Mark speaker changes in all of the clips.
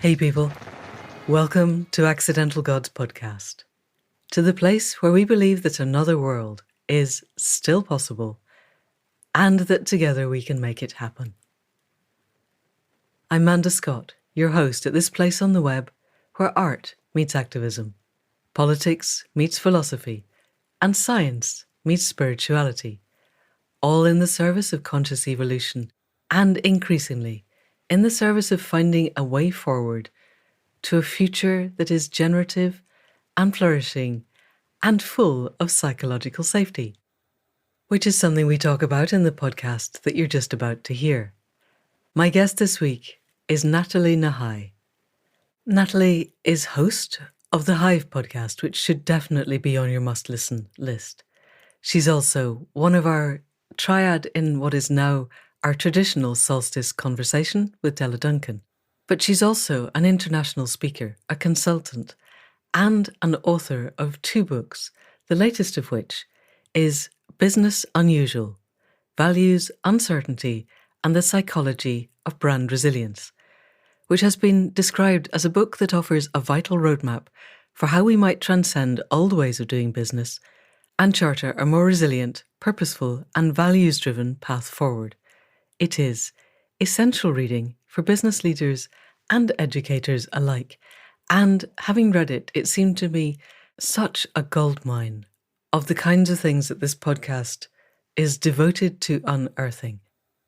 Speaker 1: Hey people, welcome to Accidental Gods podcast, to the place where we believe that another world is still possible and that together we can make it happen. I'm Manda Scott, your host at this place on the web where art meets activism, politics meets philosophy, and science meets spirituality, all in the service of conscious evolution and increasingly in the service of finding a way forward to a future that is generative and flourishing and full of psychological safety, which is something we talk about in the podcast that you're just about to hear. My guest this week is Nathalie Nahai. Nathalie is host of the Hive podcast, which should definitely be on your must-listen list. She's also one of our triad in what is now our traditional solstice conversation with Della Duncan. But she's also an international speaker, a consultant, and an author of 2 books, the latest of which is Business Unusual: Values, Uncertainty, and the Psychology of Brand Resilience, which has been described as a book that offers a vital roadmap for how we might transcend old ways of doing business and charter a more resilient, purposeful, and values-driven path forward. It is essential reading for business leaders and educators alike. And having read it, it seemed to me such a goldmine of the kinds of things that this podcast is devoted to unearthing.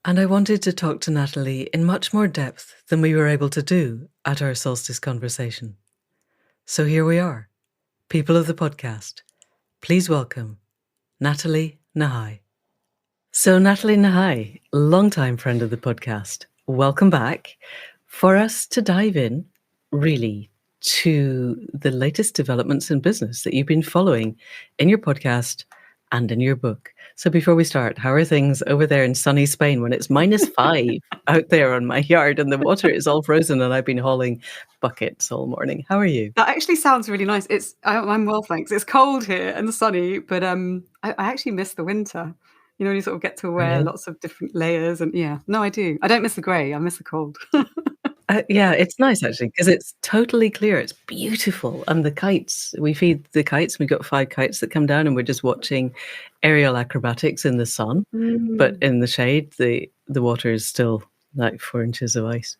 Speaker 1: And I wanted to talk to Nathalie in much more depth than we were able to do at our solstice conversation. So here we are, people of the podcast. Please welcome Nathalie Nahai. So Nathalie Nahai, longtime friend of the podcast, welcome back for us to dive in really to the latest developments in business that you've been following in your podcast and in your book. So before we start, how are things over there in sunny Spain when it's -5 out there on my yard and the water is all frozen and I've been hauling buckets all morning? How are you?
Speaker 2: That actually sounds really nice. I'm well, thanks. It's cold here and sunny, but I actually miss the winter. You know, you sort of get to wear lots of different layers, and I do. I don't miss the grey. I miss the cold.
Speaker 1: Yeah, it's nice actually because it's totally clear. It's beautiful. And the kites, we feed the kites. We've got 5 kites that come down and we're just watching aerial acrobatics in the sun. But in the shade, the water is still like 4 inches of ice.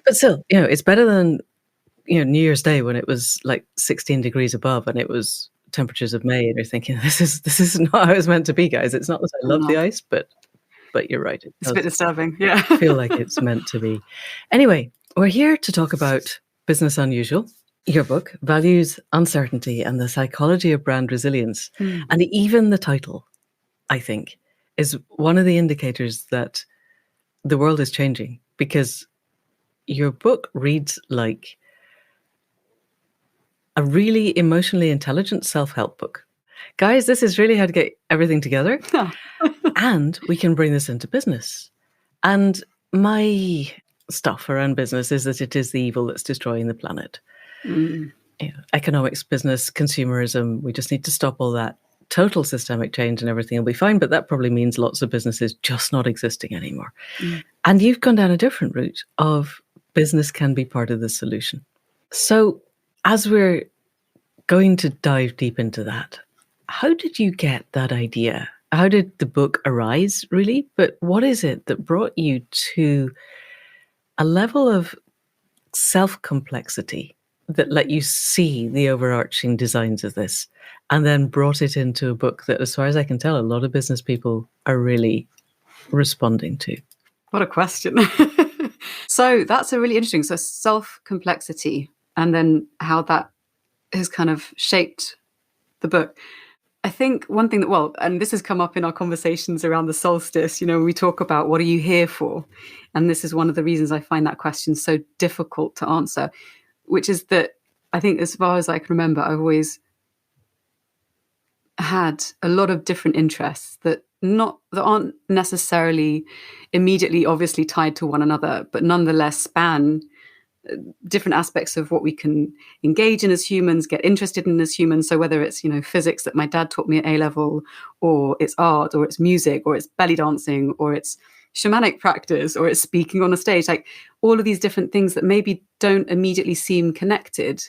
Speaker 1: But still, it's better than, New Year's Day when it was like 16 degrees above and it was temperatures of May. And you're thinking, this is not how it's meant to be, guys. It's not that I love the ice, but you're right.
Speaker 2: It's a bit disturbing. Yeah.
Speaker 1: I feel like it's meant to be. Anyway, we're here to talk about Business Unusual, your book, Values, Uncertainty, and the Psychology of Brand Resilience. And even the title, I think, is one of the indicators that the world is changing, because your book reads like a really emotionally intelligent self-help book. Guys, this is really how to get everything together. And we can bring this into business. And my stuff around business is that it is the evil that's destroying the planet. Economics, business, consumerism, we just need to stop all that. Total systemic change and everything will be fine, but that probably means lots of businesses just not existing anymore. And you've gone down a different route of business can be part of the solution. So as we're going to dive deep into that, how did you get that idea? How did the book arise, really? But what is it that brought you to a level of self-complexity that let you see the overarching designs of this and then brought it into a book that, as far as I can tell, a lot of business people are really responding to?
Speaker 2: What a question. So that's a really interesting. So self-complexity, and then how that has kind of shaped the book. I think one thing that, and this has come up in our conversations around the solstice, we talk about what are you here for? And this is one of the reasons I find that question so difficult to answer, which is that I think as far as I can remember, I've always had a lot of different interests that aren't necessarily immediately obviously tied to one another, but nonetheless span different aspects of what we can engage in as humans, get interested in as humans. So whether it's, physics that my dad taught me at A-level, or it's art, or it's music, or it's belly dancing, or it's shamanic practice, or it's speaking on a stage, like all of these different things that maybe don't immediately seem connected.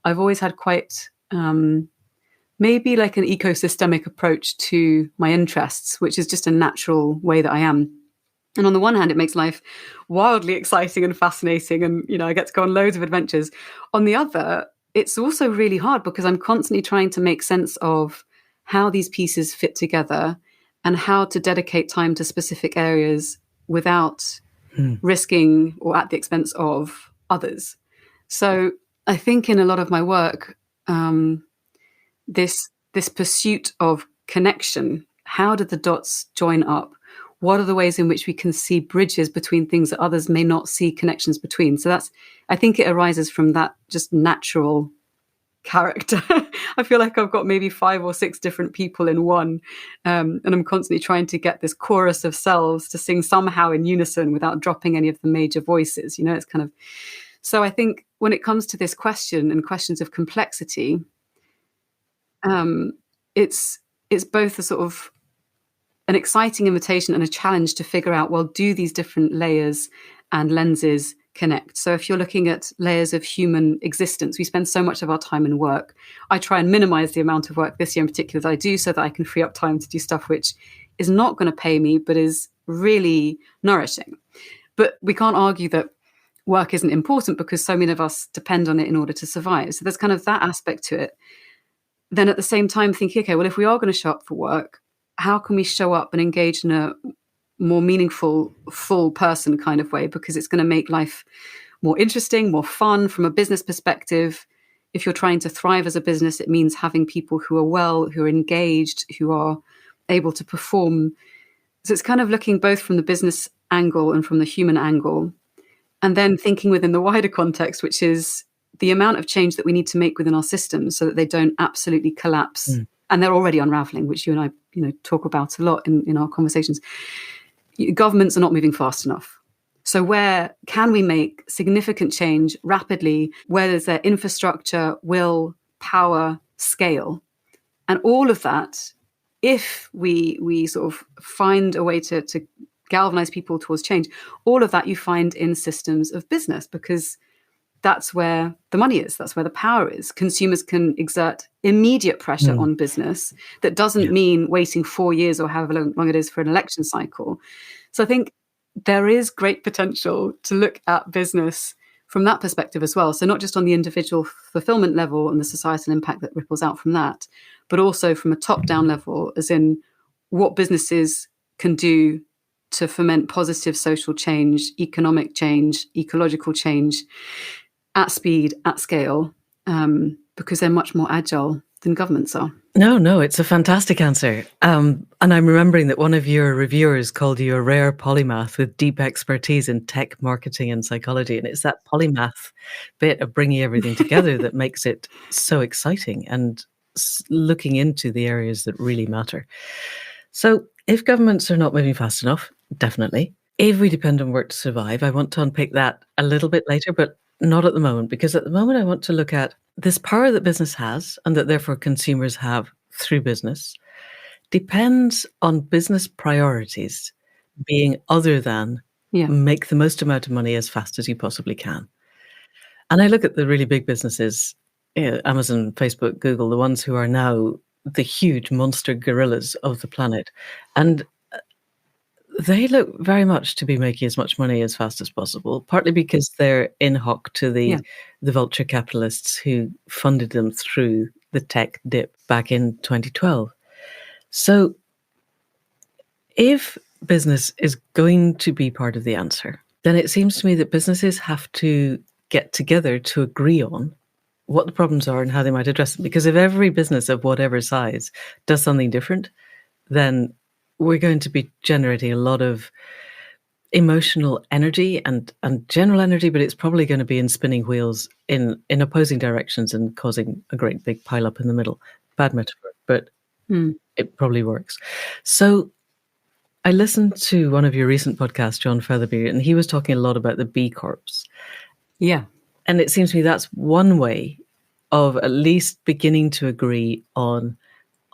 Speaker 2: I've always had quite maybe like an ecosystemic approach to my interests, which is just a natural way that I am. And on the one hand, it makes life wildly exciting and fascinating, and I get to go on loads of adventures. On the other, it's also really hard because I'm constantly trying to make sense of how these pieces fit together and how to dedicate time to specific areas without risking or at the expense of others. So I think in a lot of my work, this pursuit of connection, how do the dots join up? What are the ways in which we can see bridges between things that others may not see connections between? So I think it arises from that just natural character. I feel like I've got maybe 5 or 6 different people in one, and I'm constantly trying to get this chorus of selves to sing somehow in unison without dropping any of the major voices. It's kind of, so I think when it comes to this question and questions of complexity, it's both a sort of an exciting invitation and a challenge to figure out, well, do these different layers and lenses connect? So if you're looking at layers of human existence, we spend so much of our time in work. I try and minimize the amount of work this year in particular that I do so that I can free up time to do stuff which is not going to pay me, but is really nourishing. But we can't argue that work isn't important because so many of us depend on it in order to survive. So there's kind of that aspect to it. Then at the same time thinking, okay, well, if we are going to show up for work, how can we show up and engage in a more meaningful, full person kind of way? Because it's going to make life more interesting, more fun from a business perspective. If you're trying to thrive as a business, it means having people who are well, who are engaged, who are able to perform. So it's kind of looking both from the business angle and from the human angle, and then thinking within the wider context, which is the amount of change that we need to make within our systems so that they don't absolutely collapse. And they're already unraveling, which you and I, talk about a lot in our conversations. Governments are not moving fast enough. So where can we make significant change rapidly? Where is there infrastructure, will, power, scale? And all of that, if we sort of find a way to galvanize people towards change, all of that you find in systems of business, because that's where the money is. That's where the power is. Consumers can exert immediate pressure on business. That doesn't mean waiting 4 years or however long it is for an election cycle. So I think there is great potential to look at business from that perspective as well. So not just on the individual fulfillment level and the societal impact that ripples out from that, but also from a top-down level, as in what businesses can do to foment positive social change, economic change, ecological change, at speed, at scale, because they're much more agile than governments are.
Speaker 1: No, it's a fantastic answer. And I'm remembering that one of your reviewers called you a rare polymath with deep expertise in tech, marketing, and psychology. And it's that polymath bit of bringing everything together that makes it so exciting and looking into the areas that really matter. So if governments are not moving fast enough, definitely. If we depend on work to survive, I want to unpick that a little bit later, but not at the moment, because at the moment I want to look at this power that business has and that therefore consumers have through business depends on business priorities being other than make the most amount of money as fast as you possibly can. And I look at the really big businesses, Amazon, Facebook, Google, the ones who are now the huge monster gorillas of the planet. And they look very much to be making as much money as fast as possible, partly because they're in hock to the vulture capitalists who funded them through the tech dip back in 2012. So if business is going to be part of the answer, then it seems to me that businesses have to get together to agree on what the problems are and how they might address them. Because if every business of whatever size does something different, then we're going to be generating a lot of emotional energy and general energy, but it's probably going to be in spinning wheels in opposing directions and causing a great big pile up in the middle. Bad metaphor, but it probably works. So I listened to one of your recent podcasts, John Featherby, and he was talking a lot about the B Corps.
Speaker 2: Yeah.
Speaker 1: And it seems to me that's one way of at least beginning to agree on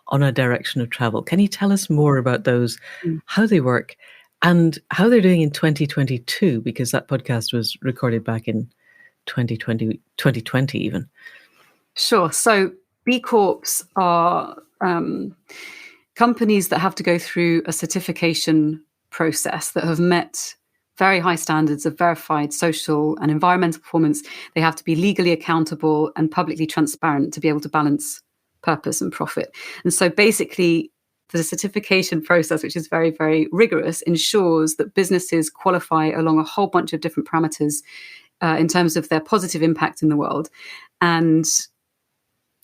Speaker 1: a direction of travel. Can you tell us more about those, how they work, and how they're doing in 2022, because that podcast was recorded back in 2020 even.
Speaker 2: Sure. So B Corps are companies that have to go through a certification process that have met very high standards of verified social and environmental performance. They have to be legally accountable and publicly transparent to be able to balance purpose and profit. And so basically, the certification process, which is very, very rigorous, ensures that businesses qualify along a whole bunch of different parameters in terms of their positive impact in the world. And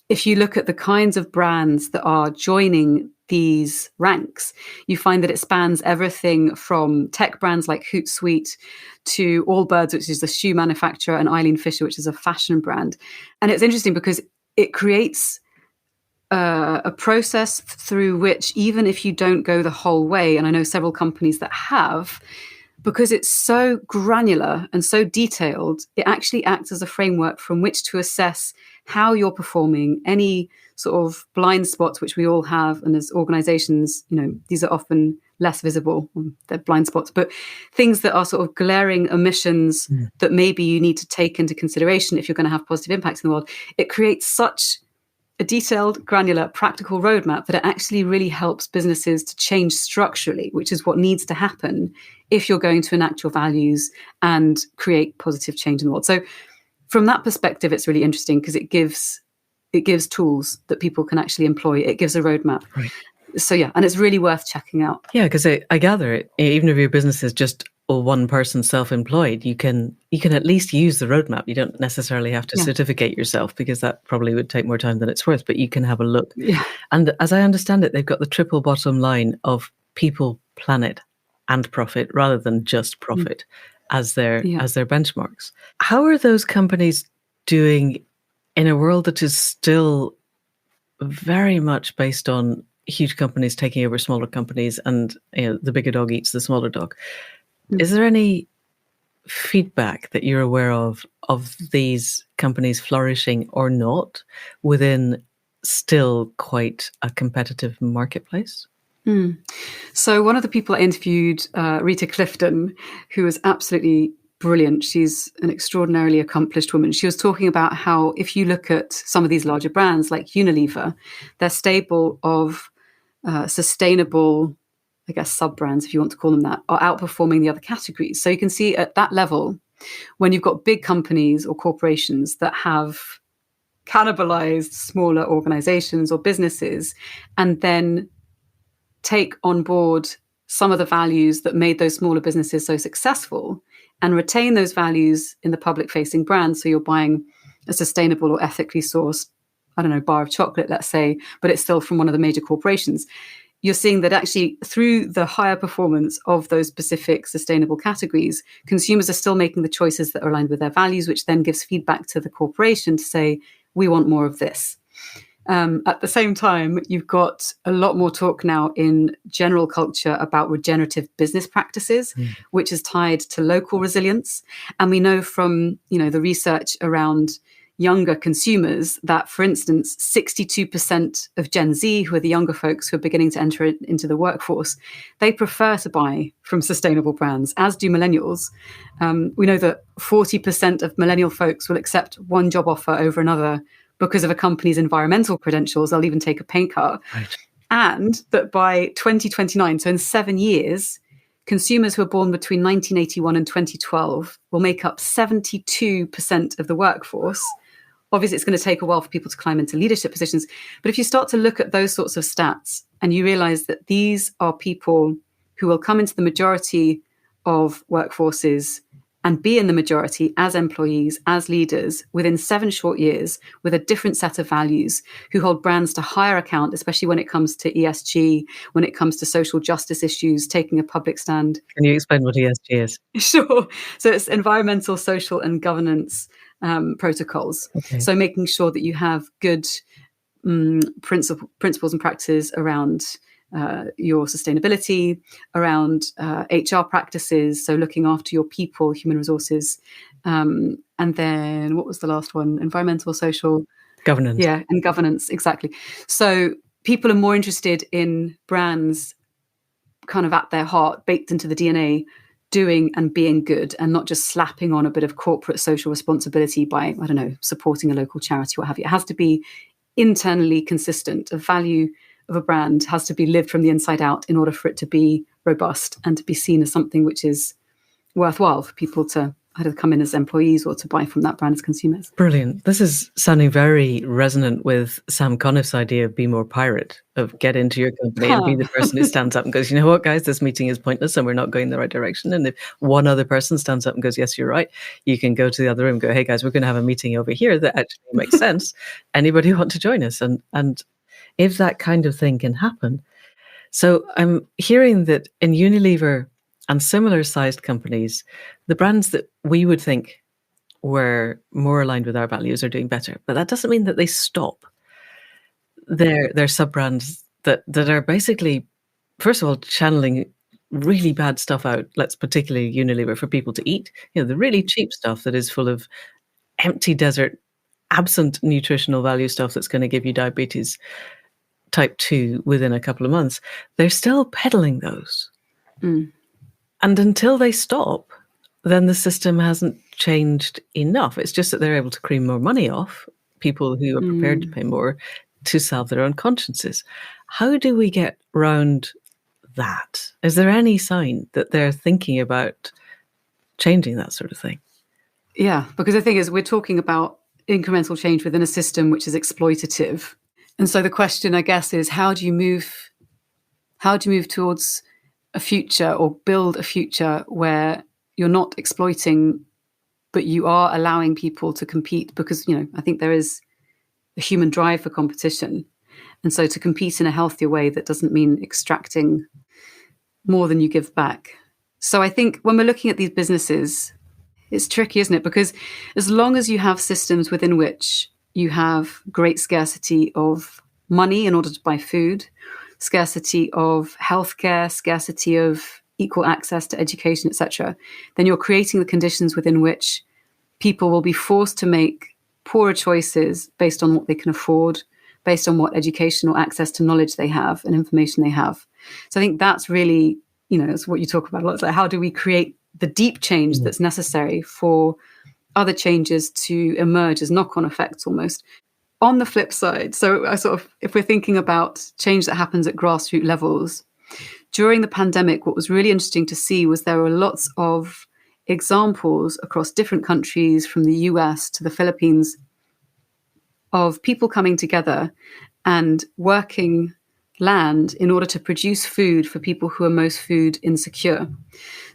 Speaker 2: if you look at the kinds of brands that are joining these ranks, you find that it spans everything from tech brands like Hootsuite to Allbirds, which is the shoe manufacturer, and Eileen Fisher, which is a fashion brand. And it's interesting because it creates a process through which, even if you don't go the whole way, and I know several companies that have, because it's so granular and so detailed, it actually acts as a framework from which to assess how you're performing, any sort of blind spots which we all have. And as organizations, these are often less visible, they're blind spots, but things that are sort of glaring omissions that maybe you need to take into consideration if you're going to have positive impacts in the world. It creates such a detailed, granular, practical roadmap that it actually really helps businesses to change structurally, which is what needs to happen if you're going to enact your values and create positive change in the world. So from that perspective, it's really interesting because it gives tools that people can actually employ. It gives a roadmap.
Speaker 1: Right.
Speaker 2: So yeah, and it's really worth checking out.
Speaker 1: Yeah, because I gather even if your business is just one person self-employed, you can at least use the roadmap. You don't necessarily have to certificate yourself, because that probably would take more time than it's worth, but you can have a look.
Speaker 2: Yeah.
Speaker 1: And as I understand it, they've got the triple bottom line of people, planet, and profit, rather than just profit as their benchmarks. How are those companies doing in a world that is still very much based on huge companies taking over smaller companies, and the bigger dog eats the smaller dog? Is there any feedback that you're aware of these companies flourishing or not within still quite a competitive marketplace?
Speaker 2: So one of the people I interviewed, Rita Clifton, who was absolutely brilliant. She's an extraordinarily accomplished woman. She was talking about how if you look at some of these larger brands like Unilever, their stable of sustainable, I guess, sub-brands, if you want to call them that, are outperforming the other categories. So you can see at that level, when you've got big companies or corporations that have cannibalized smaller organizations or businesses and then take on board some of the values that made those smaller businesses so successful and retain those values in the public-facing brand. So you're buying a sustainable or ethically sourced, bar of chocolate, let's say, but it's still from one of the major corporations. You're seeing that actually through the higher performance of those specific sustainable categories, consumers are still making the choices that are aligned with their values, which then gives feedback to the corporation to say, we want more of this. At the same time, you've got a lot more talk now in general culture about regenerative business practices, which is tied to local resilience. And we know from, the research around younger consumers that, for instance, 62% of Gen Z, who are the younger folks who are beginning to enter into the workforce, they prefer to buy from sustainable brands, as do millennials. We know that 40% of millennial folks will accept one job offer over another because of a company's environmental credentials. They'll even take a pay cut. Right. And that by 2029, so in 7 years, consumers who were born between 1981 and 2012 will make up 72% of the workforce. Obviously, it's going to take a while for people to climb into leadership positions. But if you start to look at those sorts of stats and you realize that these are people who will come into the majority of workforces and be in the majority as employees, as leaders, within 7 short years, with a different set of values, who hold brands to higher account, especially when it comes to ESG, when it comes to social justice issues, taking a public stand.
Speaker 1: Can you explain what ESG is?
Speaker 2: Sure. So it's environmental, social, and governance protocols. Okay. So making sure that you have good principles and practices around your sustainability, around HR practices, so looking after your people, human resources. And then what was the last one? Environmental, social.
Speaker 1: Governance.
Speaker 2: Yeah, and governance, exactly. So people are more interested in brands kind of at their heart, baked into the DNA, doing and being good, and not just slapping on a bit of corporate social responsibility by, I don't know, supporting a local charity, what have you. It has to be internally consistent. A value of a brand has to be lived from the inside out in order for it to be robust and to be seen as something which is worthwhile for people to either come in as employees or to buy from that brand as consumers.
Speaker 1: Brilliant. This is sounding very resonant with Sam Conniff's idea of be more pirate, of get into your company and be the person who stands up and goes, you know what, guys, this meeting is pointless and we're not going the right direction. And if one other person stands up and goes, yes, you're right, you can go to the other room and go, hey, guys, we're going to have a meeting over here that actually makes sense. Anybody want to join us? And if that kind of thing can happen. So I'm hearing that in Unilever and similar sized companies, the brands that we would think were more aligned with our values are doing better. But that doesn't mean that they stop. They're sub-brands that are basically, first of all, channeling really bad stuff out, let's particularly Unilever, for people to eat. You know, the really cheap stuff that is full of empty desert, absent nutritional value stuff that's going to give you diabetes type 2 within a couple of months. They're still peddling those. Mm. And until they stop, then the system hasn't changed enough. It's just that they're able to cream more money off people who are prepared to pay more to salve their own consciences. How do we get round that? Is there any sign that they're thinking about changing that sort of thing?
Speaker 2: Yeah, because the thing is, we're talking about incremental change within a system which is exploitative. And so the question, I guess, is how do you move towards a future or build a future where you're not exploiting, but you are allowing people to compete? Because, you know, I think there is a human drive for competition. And so to compete in a healthier way, that doesn't mean extracting more than you give back. So I think when we're looking at these businesses, it's tricky, isn't it? Because as long as you have systems within which you have great scarcity of money in order to buy food, scarcity of healthcare, scarcity of equal access to education, etc., then you're creating the conditions within which people will be forced to make poorer choices based on what they can afford, based on what educational access to knowledge they have and information they have. So I think that's really, you know, it's what you talk about a lot. It's like, how do we create the deep change that's necessary for other changes to emerge as knock-on effects almost? On the flip side, so I sort of, if we're thinking about change that happens at grassroots levels, during the pandemic, what was really interesting to see was there were lots of examples across different countries, from the US to the Philippines, of people coming together and working land in order to produce food for people who are most food insecure.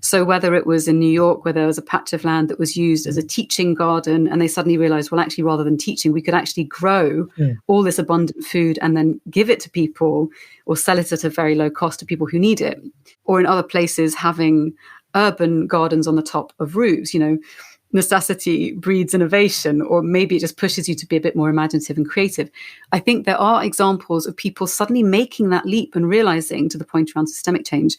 Speaker 2: So whether it was in New York, where there was a patch of land that was used as a teaching garden, and they suddenly realized, well, actually, rather than teaching, we could actually grow all this abundant food and then give it to people or sell it at a very low cost to people who need it. Or in other places, having urban gardens on the top of roofs, you know, necessity breeds innovation, or maybe it just pushes you to be a bit more imaginative and creative. I think there are examples of people suddenly making that leap and realizing, to the point around systemic change,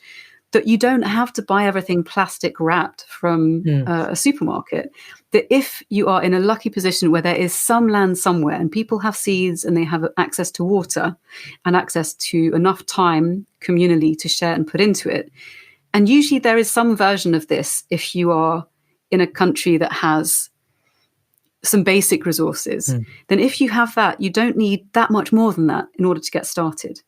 Speaker 2: that you don't have to buy everything plastic wrapped from a supermarket. That if you are in a lucky position where there is some land somewhere and people have seeds and they have access to water and access to enough time communally to share and put into it, and usually there is some version of this if you are in a country that has some basic resources, then if you have that, you don't need that much more than that in order to get started.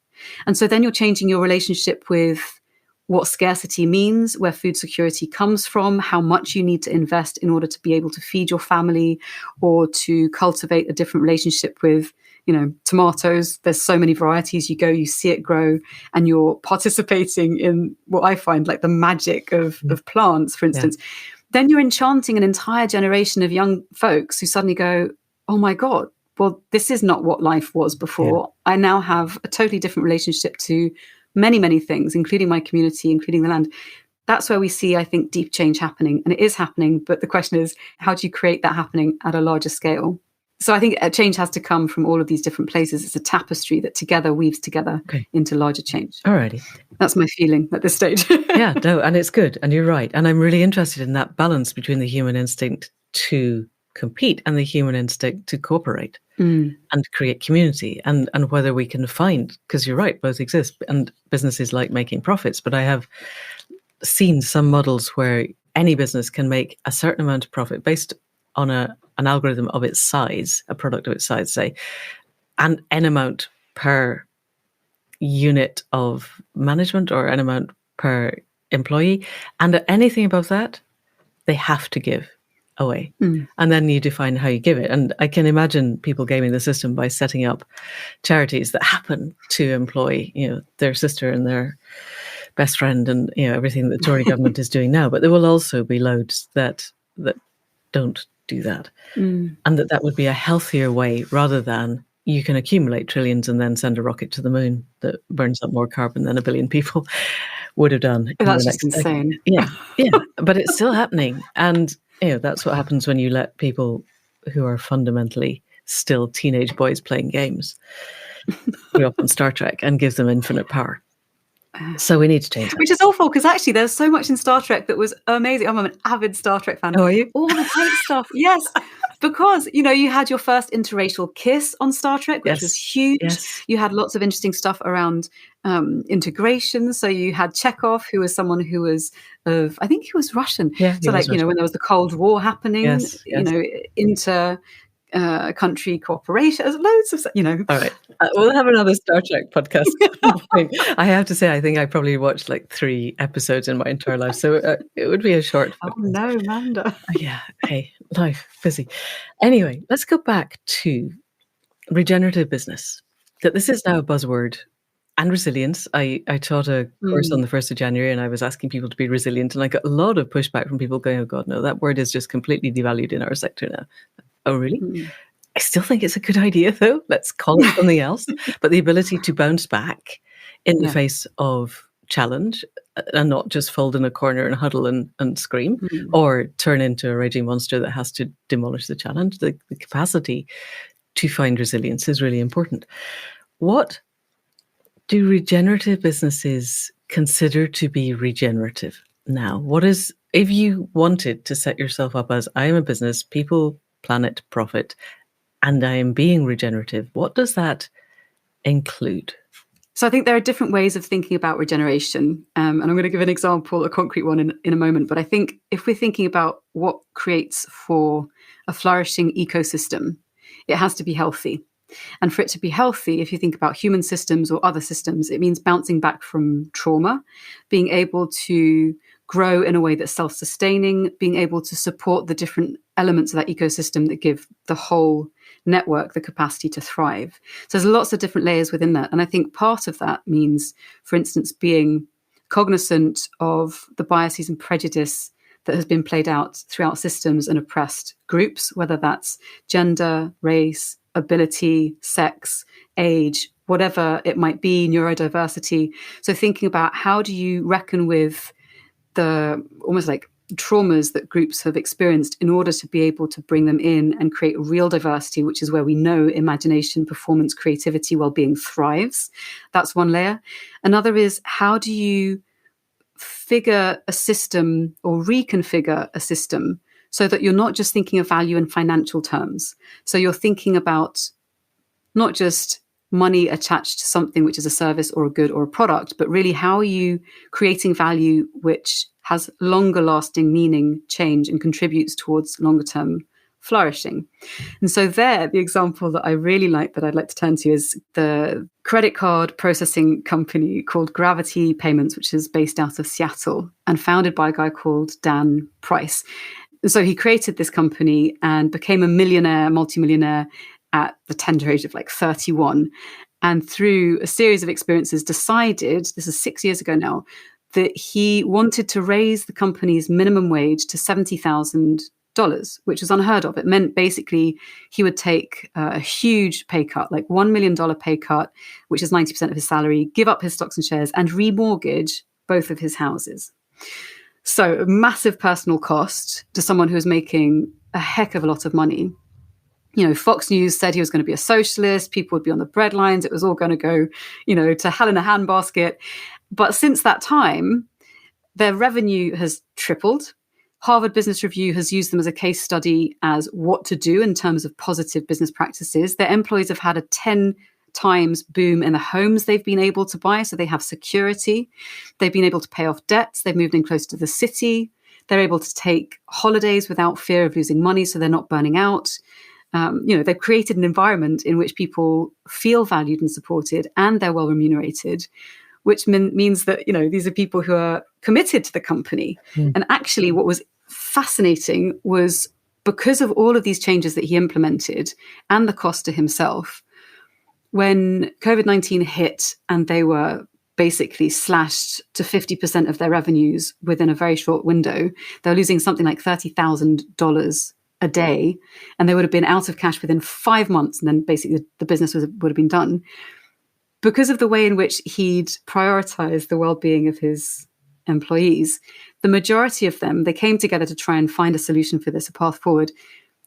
Speaker 2: And so then you're changing your relationship with what scarcity means, where food security comes from, how much you need to invest in order to be able to feed your family, or to cultivate a different relationship with, you know, tomatoes. There's so many varieties. You go, you see it grow, and you're participating in what I find like the magic of plants, for instance. Yeah. Then you're enchanting an entire generation of young folks who suddenly go, oh my God, well, this is not what life was before. Yeah. I now have a totally different relationship to many, many things, including my community, including the land. That's where we see, I think, deep change happening. And it is happening. But the question is, how do you create that happening at a larger scale? So I think a change has to come from all of these different places. It's a tapestry that together weaves together into larger change.
Speaker 1: Alrighty.
Speaker 2: That's my feeling at this stage.
Speaker 1: Yeah, no, and it's good. And you're right. And I'm really interested in that balance between the human instinct to compete and the human instinct to cooperate. and create community, and whether we can find, because you're right, both exist, and businesses like making profits, but I have seen some models where any business can make a certain amount of profit based on an algorithm of its size, a product of its size, say, and an amount per unit of management or an amount per employee, and anything above that, they have to give away. And then you define how you give it. And I can imagine people gaming the system by setting up charities that happen to employ, their sister and their best friend and, everything that the Tory government is doing now. But there will also be loads that don't do that. And that would be a healthier way, rather than you can accumulate trillions and then send a rocket to the moon that burns up more carbon than a billion people would have done.
Speaker 2: That's just insane.
Speaker 1: Yeah, but it's still happening. And that's what happens when you let people who are fundamentally still teenage boys playing games grow up on Star Trek and give them infinite power. So we need to change that.
Speaker 2: Which is awful, because actually there's so much in Star Trek that was amazing. I'm an avid Star Trek fan.
Speaker 1: Oh, are you?
Speaker 2: All the great stuff. Yes. Because, you had your first interracial kiss on Star Trek, which was huge.
Speaker 1: Yes.
Speaker 2: You had lots of interesting stuff around integration. So you had Chekhov, who was someone who was I think he was Russian.
Speaker 1: Yeah,
Speaker 2: so like, when there was the Cold War happening, inter country cooperation, loads of,
Speaker 1: All right. We'll have another Star Trek podcast. I have to say, I think I probably watched like 3 episodes in my entire life. So it would be a short.
Speaker 2: Oh, no, Amanda.
Speaker 1: Yeah. Hey, life, busy. Anyway, let's go back to regenerative business. That this is now a buzzword. And resilience. I taught a course on the 1st of January and I was asking people to be resilient. And I got a lot of pushback from people going, oh God, no, that word is just completely devalued in our sector now. Oh, really? I still think it's a good idea, though. Let's call it something else. But the ability to bounce back in the face of challenge and not just fold in a corner and huddle and scream or turn into a raging monster that has to demolish the challenge. The capacity to find resilience is really important. What do regenerative businesses consider to be regenerative now? What is, if you wanted to set yourself up as, I am a business, people, planet, profit, and I am being regenerative, what does that include?
Speaker 2: So I think there are different ways of thinking about regeneration. And I'm going to give an example, a concrete one in a moment. But I think if we're thinking about what creates for a flourishing ecosystem, it has to be healthy. And for it to be healthy, if you think about human systems or other systems, it means bouncing back from trauma, being able to grow in a way that's self-sustaining, being able to support the different elements of that ecosystem that give the whole network the capacity to thrive. So there's lots of different layers within that. And I think part of that means, for instance, being cognizant of the biases and prejudice that has been played out throughout systems and oppressed groups, whether that's gender, race, ability, sex, age, whatever it might be, neurodiversity. So thinking about how do you reckon with the almost like traumas that groups have experienced in order to be able to bring them in and create real diversity, which is where we know imagination, performance, creativity, well-being thrives. That's one layer. Another is, how do you figure a system or reconfigure a system so that you're not just thinking of value in financial terms. So you're thinking about not just money attached to something which is a service or a good or a product, but really how are you creating value which has longer lasting meaning, change, and contributes towards longer term flourishing. And so there, the example that I really like that I'd like to turn to is the credit card processing company called Gravity Payments, which is based out of Seattle and founded by a guy called Dan Price. And so he created this company and became a millionaire, multimillionaire at the tender age of like 31. And through a series of experiences decided, this is 6 years ago now, that he wanted to raise the company's minimum wage to $70,000, which was unheard of. It meant basically he would take a huge pay cut, like $1 million pay cut, which is 90% of his salary, give up his stocks and shares and remortgage both of his houses. So a massive personal cost to someone who was making a heck of a lot of money. You know, Fox News said he was going to be a socialist. People would be on the breadlines. It was all going to go, you know, to hell in a handbasket. But since that time, their revenue has tripled. Harvard Business Review has used them as a case study as what to do in terms of positive business practices. Their employees have had a 10 times boom in the homes they've been able to buy. So they have security. They've been able to pay off debts. They've moved in close to the city. They're able to take holidays without fear of losing money, so they're not burning out. They've created an environment in which people feel valued and supported, and they're well remunerated, which means that, these are people who are committed to the company. And actually what was fascinating was, because of all of these changes that he implemented and the cost to himself, when COVID-19 hit and they were basically slashed to 50% of their revenues within a very short window, they were losing something like $30,000 a day, and they would have been out of cash within 5 months, and then basically the business would have been done. Because of the way in which he'd prioritized the well-being of his employees, the majority of them, they came together to try and find a solution for this, a path forward.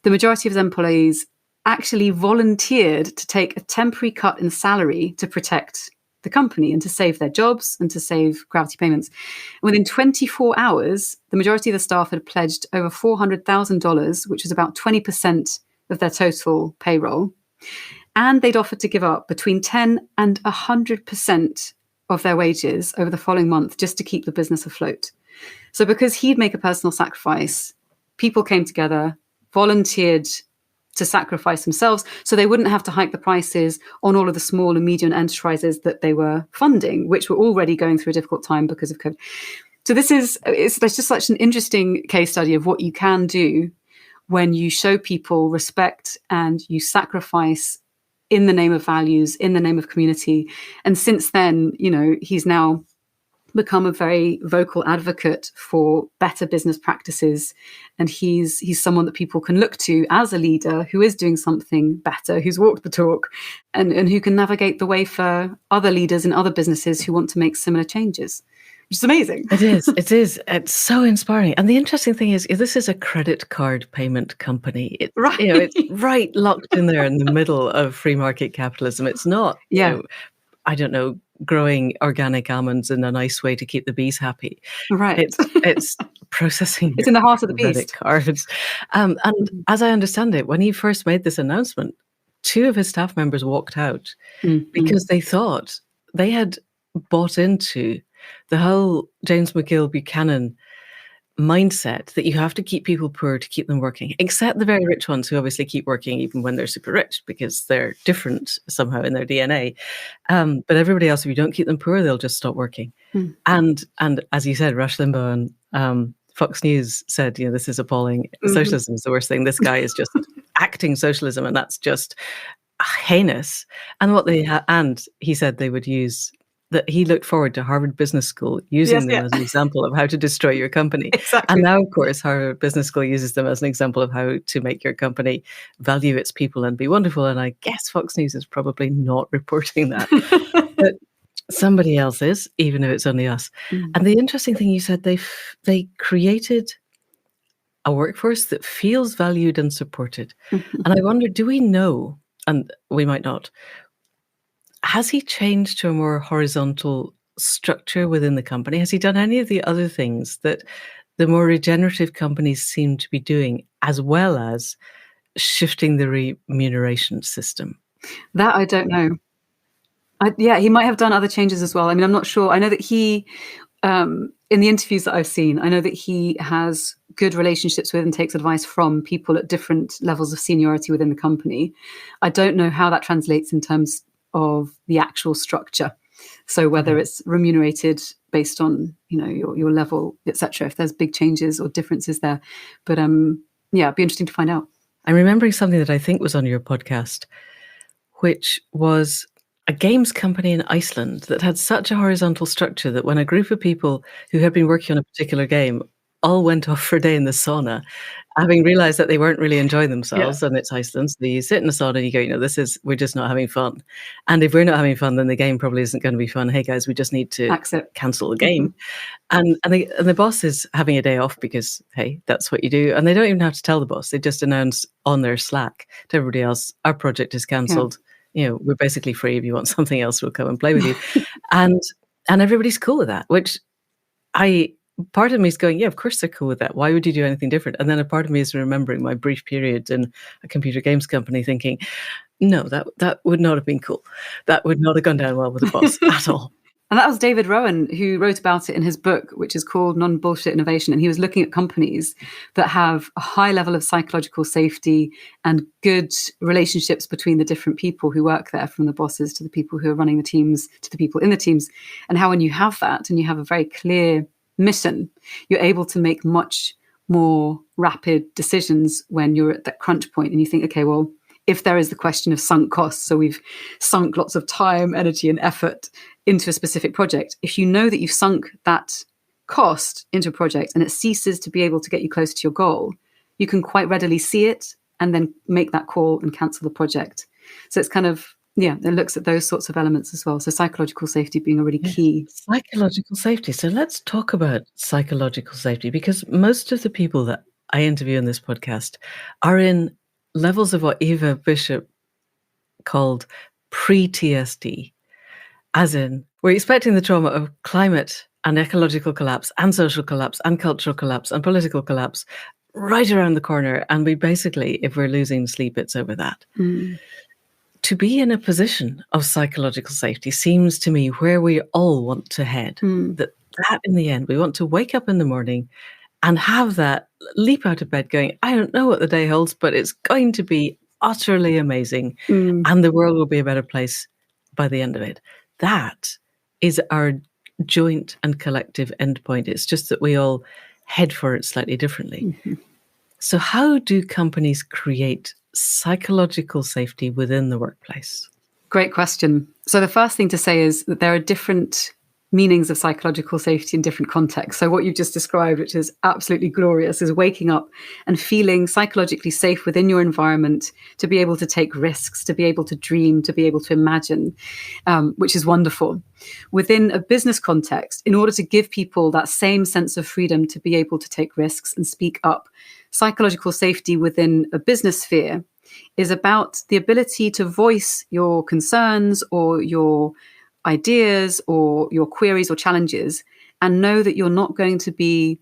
Speaker 2: The majority of his employees actually volunteered to take a temporary cut in salary to protect the company and to save their jobs and to save gravity payments. And within 24 hours, the majority of the staff had pledged over $400,000, which was about 20% of their total payroll. And they'd offered to give up between 10 and 100% of their wages over the following month just to keep the business afloat. So because he'd make a personal sacrifice, people came together, volunteered to sacrifice themselves so they wouldn't have to hike the prices on all of the small and medium enterprises that they were funding, which were already going through a difficult time because of COVID. So there's just such an interesting case study of what you can do when you show people respect and you sacrifice in the name of values, in the name of community. And since then, he's now become a very vocal advocate for better business practices. And he's someone that people can look to as a leader who is doing something better, who's walked the talk, and who can navigate the way for other leaders in other businesses who want to make similar changes, which is amazing.
Speaker 1: It is. It's so inspiring. And the interesting thing is, this is a credit card payment company. It's,
Speaker 2: right.
Speaker 1: It's right locked in there in the middle of free market capitalism. It's not, I don't know, growing organic almonds in a nice way to keep the bees happy.
Speaker 2: Right.
Speaker 1: It's processing.
Speaker 2: It's in the heart of the
Speaker 1: credit
Speaker 2: beast.
Speaker 1: Cards. And as I understand it, when he first made this announcement, 2 of his staff members walked out because they thought they had bought into the whole James McGill Buchanan mindset that you have to keep people poor to keep them working, except the very rich ones who obviously keep working even when they're super rich because they're different somehow in their DNA. But everybody else, if you don't keep them poor, they'll just stop working. And as you said, Rush Limbaugh and Fox News said, this is appalling. Socialism is the worst thing. This guy is just acting socialism, and that's just heinous. And what and he said they would use. That he looked forward to Harvard Business School using them as an example of how to destroy your company.
Speaker 2: Exactly.
Speaker 1: And now, of course, Harvard Business School uses them as an example of how to make your company value its people and be wonderful. And I guess Fox News is probably not reporting that. But somebody else is, even if it's only us. And the interesting thing you said, they created a workforce that feels valued and supported. And I wonder, do we know, and we might not, has he changed to a more horizontal structure within the company? Has he done any of the other things that the more regenerative companies seem to be doing, as well as shifting the remuneration system?
Speaker 2: That I don't know. He might have done other changes as well. I mean, I'm not sure. I know that he, in the interviews that I've seen, I know that he has good relationships with and takes advice from people at different levels of seniority within the company. I don't know how that translates in terms of the actual structure. So whether it's remunerated based on, your level, etc., if there's big changes or differences there. But it'd be interesting to find out.
Speaker 1: I'm remembering something that I think was on your podcast, which was a games company in Iceland that had such a horizontal structure that when a group of people who had been working on a particular game all went off for a day in the sauna, having realized that they weren't really enjoying themselves, and it's Iceland, so you sit in the sauna and you go, we're just not having fun. And if we're not having fun, then the game probably isn't going to be fun. Hey guys, we just need to cancel the game. And the boss is having a day off because, hey, that's what you do. And they don't even have to tell the boss. They just announce on their Slack to everybody else, our project is cancelled. We're basically free. If you want something else, we'll come and play with you. And everybody's cool with that, which I part of me is going, yeah, of course they're cool with that. Why would you do anything different? And then a part of me is remembering my brief period in a computer games company thinking, no, that would not have been cool. That would not have gone down well with the boss at all.
Speaker 2: And that was David Rowan, who wrote about it in his book, which is called Non-Bullshit Innovation. And he was looking at companies that have a high level of psychological safety and good relationships between the different people who work there, from the bosses to the people who are running the teams to the people in the teams. And how when you have that and you have a very clear mission, you're able to make much more rapid decisions when you're at that crunch point and you think, okay, well, if there is the question of sunk costs, so we've sunk lots of time, energy, and effort into a specific project, if you know that you've sunk that cost into a project and it ceases to be able to get you closer to your goal, you can quite readily see it and then make that call and cancel the project. So it's kind of, it looks at those sorts of elements as well. So psychological safety being a really key.
Speaker 1: Psychological safety. So let's talk about psychological safety, because most of the people that I interview in this podcast are in levels of what Eva Bishop called pre-TSD, as in we're expecting the trauma of climate and ecological collapse and social collapse and cultural collapse and political collapse right around the corner. And we basically, if we're losing sleep, it's over that. To be in a position of psychological safety seems to me where we all want to head. That in the end, we want to wake up in the morning and have that leap out of bed going, I don't know what the day holds, but it's going to be utterly amazing. And the world will be a better place by the end of it. That is our joint and collective endpoint. It's just that we all head for it slightly differently. So how do companies create psychological safety within the workplace?
Speaker 2: Great question. So the first thing to say is that there are different meanings of psychological safety in different contexts. So what you've just described, which is absolutely glorious, is waking up and feeling psychologically safe within your environment, to be able to take risks, to be able to dream, to be able to imagine, which is wonderful. Within a business context, in order to give people that same sense of freedom to be able to take risks and speak up, psychological safety within a business sphere is about the ability to voice your concerns or your ideas or your queries or challenges, and know that you're not going to be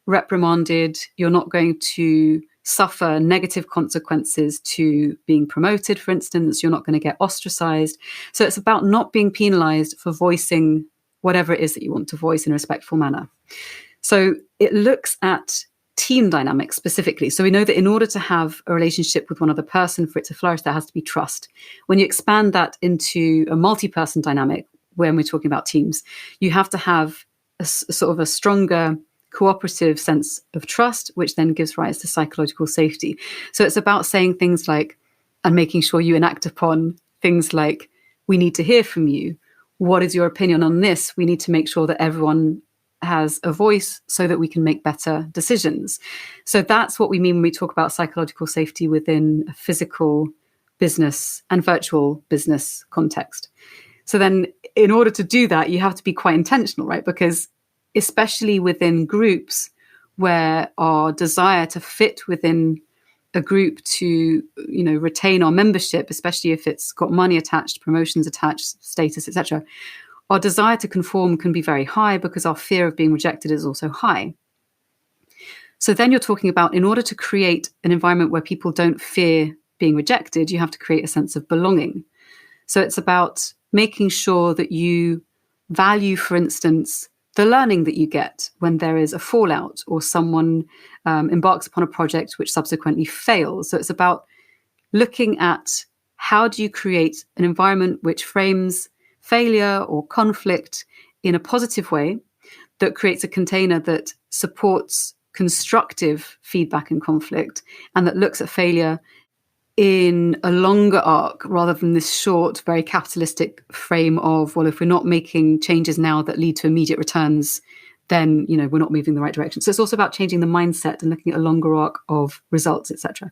Speaker 2: reprimanded, you're not going to suffer negative consequences to being promoted, for instance, you're not going to get ostracized. So it's about not being penalized for voicing whatever it is that you want to voice in a respectful manner. So it looks at team dynamics specifically. So we know that in order to have a relationship with one other person, for it to flourish, there has to be trust. When you expand that into a multi-person dynamic, when we're talking about teams, you have to have a sort of a stronger cooperative sense of trust, which then gives rise to psychological safety. So it's about saying things like, and making sure you enact upon things like, we need to hear from you. What is your opinion on this? We need to make sure that everyone has a voice so that we can make better decisions. So that's what we mean when we talk about psychological safety within a physical business and virtual business context. So then in order to do that, you have to be quite intentional, right? Because especially within groups where our desire to fit within a group to, retain our membership, especially if it's got money attached, promotions attached, status, etc., our desire to conform can be very high because our fear of being rejected is also high. So then you're talking about, in order to create an environment where people don't fear being rejected, you have to create a sense of belonging. So it's about making sure that you value, for instance, the learning that you get when there is a fallout or someone embarks upon a project which subsequently fails. So it's about looking at how do you create an environment which frames failure or conflict in a positive way that creates a container that supports constructive feedback and conflict, and that looks at failure in a longer arc rather than this short, very capitalistic frame of, well, if we're not making changes now that lead to immediate returns, then, we're not moving in the right direction. So it's also about changing the mindset and looking at a longer arc of results, etc.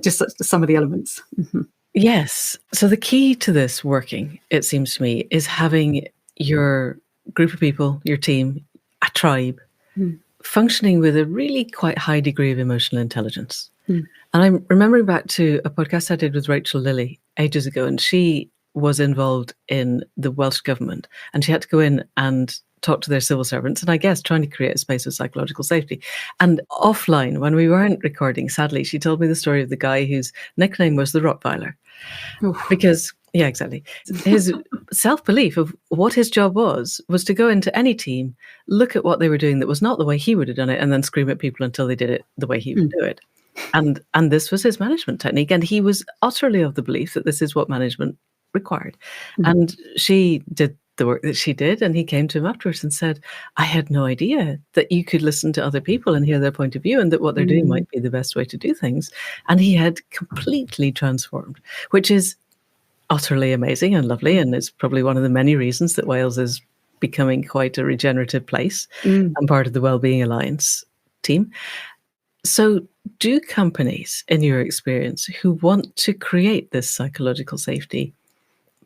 Speaker 2: Just some of the elements. Mm-hmm.
Speaker 1: Yes. So the key to this working, it seems to me, is having your group of people, your team, a tribe, functioning with a really quite high degree of emotional intelligence. And I'm remembering back to a podcast I did with Rachel Lilly ages ago, and she was involved in the Welsh government, and she had to go in and talk to their civil servants, and I guess trying to create a space of psychological safety. And offline, when we weren't recording, sadly, she told me the story of the guy whose nickname was the Rottweiler.
Speaker 2: Oof.
Speaker 1: Because, yeah, exactly. His self-belief of what his job was to go into any team, look at what they were doing that was not the way he would have done it, and then scream at people until they did it the way he would do it. And this was his management technique. And he was utterly of the belief that this is what management required. And she did the work that she did, and he came to him afterwards and said, I had no idea that you could listen to other people and hear their point of view, and that what they're doing might be the best way to do things. And he had completely transformed, which is utterly amazing and lovely, and it's probably one of the many reasons that Wales is becoming quite a regenerative place and part of the Wellbeing Alliance team. So do companies, in your experience, who want to create this psychological safety,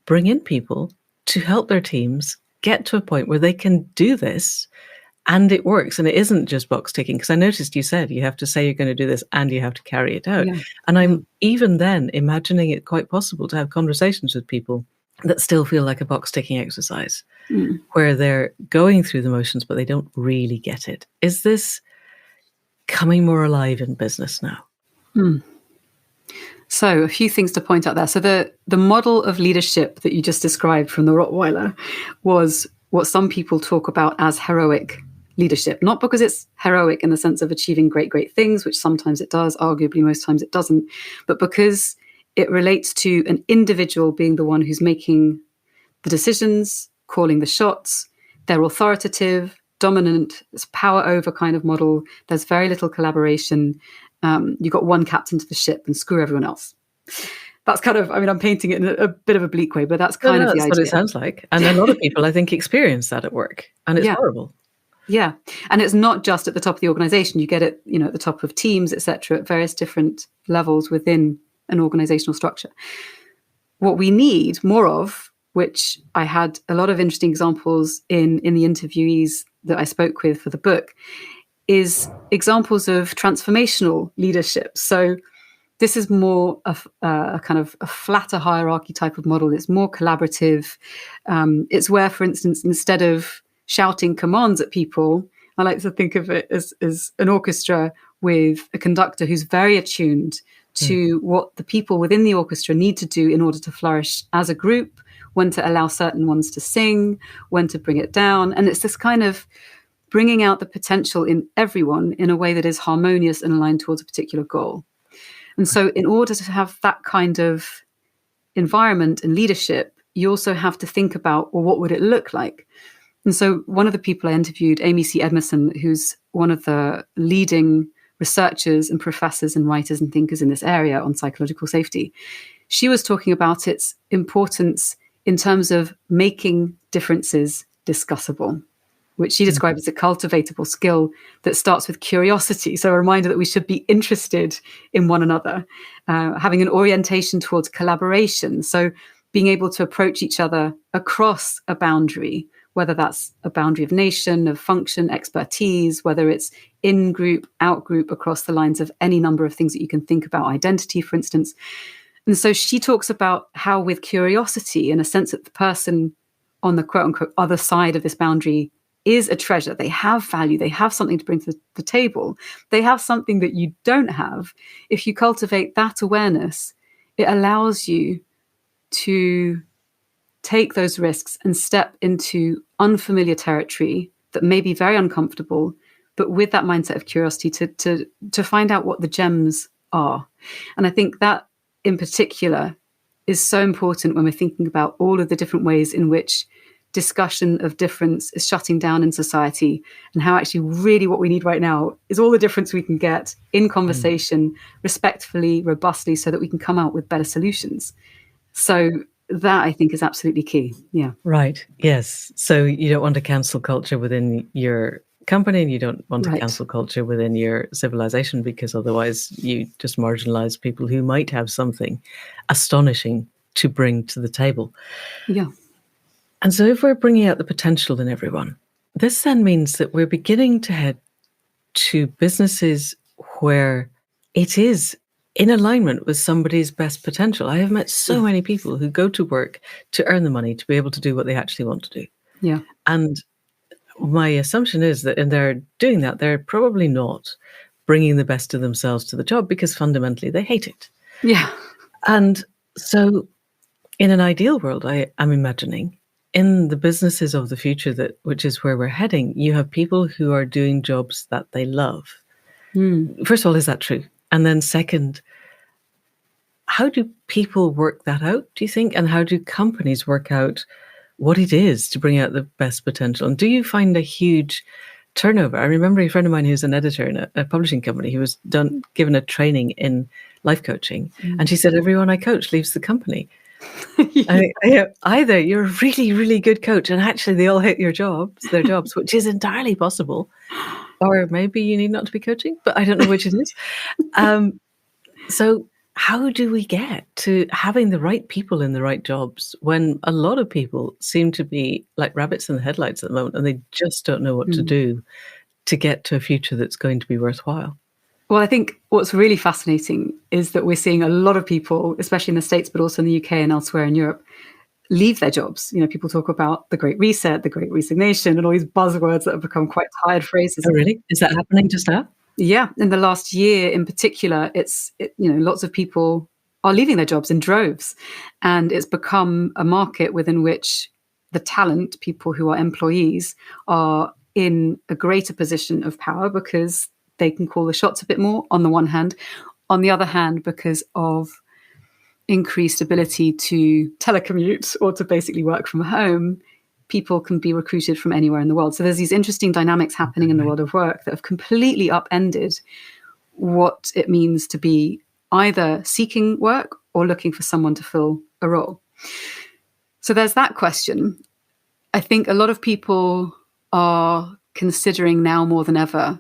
Speaker 1: bring in people to help their teams get to a point where they can do this and it works, and it isn't just box ticking? Because I noticed you said you have to say you're going to do this and you have to carry it out. And I'm even then imagining it quite possible to have conversations with people that still feel like a box ticking exercise, where they're going through the motions, but they don't really get it. Is this coming more alive in business now?
Speaker 2: So a few things to point out there. So the model of leadership that you just described from the Rottweiler was what some people talk about as heroic leadership, not because it's heroic in the sense of achieving great things, which sometimes it does, arguably most times it doesn't, but because it relates to an individual being the one who's making the decisions, calling the shots. They're authoritative, dominant, it's power over kind of model. There's very little collaboration. You've got one captain to the ship and screw everyone else. That's kind of, I mean, I'm painting it in a bit of a bleak way, but that's kind of the idea.
Speaker 1: That's what it sounds like. And a lot of people, I think, experience that at work, and it's horrible.
Speaker 2: Yeah. And it's not just at the top of the organization. You get it, at the top of teams, etc., at various different levels within an organizational structure. What we need more of, which I had a lot of interesting examples in the interviewees that I spoke with for the book, is examples of transformational leadership. So this is more a kind of a flatter hierarchy type of model. It's more collaborative. It's where, for instance, instead of shouting commands at people, I like to think of it as an orchestra with a conductor who's very attuned to what the people within the orchestra need to do in order to flourish as a group, when to allow certain ones to sing, when to bring it down. And it's this kind of bringing out the potential in everyone in a way that is harmonious and aligned towards a particular goal. And so in order to have that kind of environment and leadership, you also have to think about, well, what would it look like? And so one of the people I interviewed, Amy C. Edmondson, who's one of the leading researchers and professors and writers and thinkers in this area on psychological safety, she was talking about its importance in terms of making differences discussable, which she described as a cultivatable skill that starts with curiosity. So a reminder that we should be interested in one another, having an orientation towards collaboration. So being able to approach each other across a boundary, whether that's a boundary of nation, of function, expertise, whether it's in-group, out-group, across the lines of any number of things that you can think about, identity, for instance. And so she talks about how with curiosity and a sense that the person on the quote-unquote other side of this boundary is a treasure. They have value. They have something to bring to the table. They have something that you don't have. If you cultivate that awareness, it allows you to take those risks and step into unfamiliar territory that may be very uncomfortable, but with that mindset of curiosity to find out what the gems are. And I think that in particular is so important when we're thinking about all of the different ways in which discussion of difference is shutting down in society, and how actually really what we need right now is all the difference we can get in conversation, respectfully, robustly, so that we can come out with better solutions. So that, I think, is absolutely key. Yeah.
Speaker 1: Right. Yes. So you don't want a cancel culture within your company, and you don't want a cancel culture within your civilization, because otherwise you just marginalize people who might have something astonishing to bring to the table.
Speaker 2: Yeah.
Speaker 1: And so if we're bringing out the potential in everyone, this then means that we're beginning to head to businesses where it is in alignment with somebody's best potential. I have met so many people who go to work to earn the money to be able to do what they actually want to do.
Speaker 2: Yeah.
Speaker 1: And my assumption is that in their doing that, they're probably not bringing the best of themselves to the job because fundamentally they hate it.
Speaker 2: Yeah.
Speaker 1: And so in an ideal world, I'm imagining, in the businesses of the future, which is where we're heading, you have people who are doing jobs that they love. First of all, is that true? And then second, how do people work that out, do you think? And how do companies work out what it is to bring out the best potential? And do you find a huge turnover? I remember a friend of mine who's an editor in a publishing company who was given a training in life coaching. And she said, everyone I coach leaves the company. Either you're a really, really good coach and actually they all hate their jobs, which is entirely possible, or maybe you need not to be coaching, but I don't know which it is. So how do we get to having the right people in the right jobs when a lot of people seem to be like rabbits in the headlights at the moment and they just don't know what to do to get to a future that's going to be worthwhile?
Speaker 2: Well, I think what's really fascinating is that we're seeing a lot of people, especially in the States, but also in the UK and elsewhere in Europe, leave their jobs. People talk about the Great Reset, the Great Resignation, and all these buzzwords that have become quite tired phrases.
Speaker 1: Oh, really? Is that happening just now?
Speaker 2: Yeah. In the last year in particular, lots of people are leaving their jobs in droves. And it's become a market within which the talent, people who are employees, are in a greater position of power because they can call the shots a bit more, on the one hand. On the other hand, because of increased ability to telecommute or to basically work from home, people can be recruited from anywhere in the world. So there's these interesting dynamics happening in the world of work that have completely upended what it means to be either seeking work or looking for someone to fill a role. So there's that question. I think a lot of people are considering now more than ever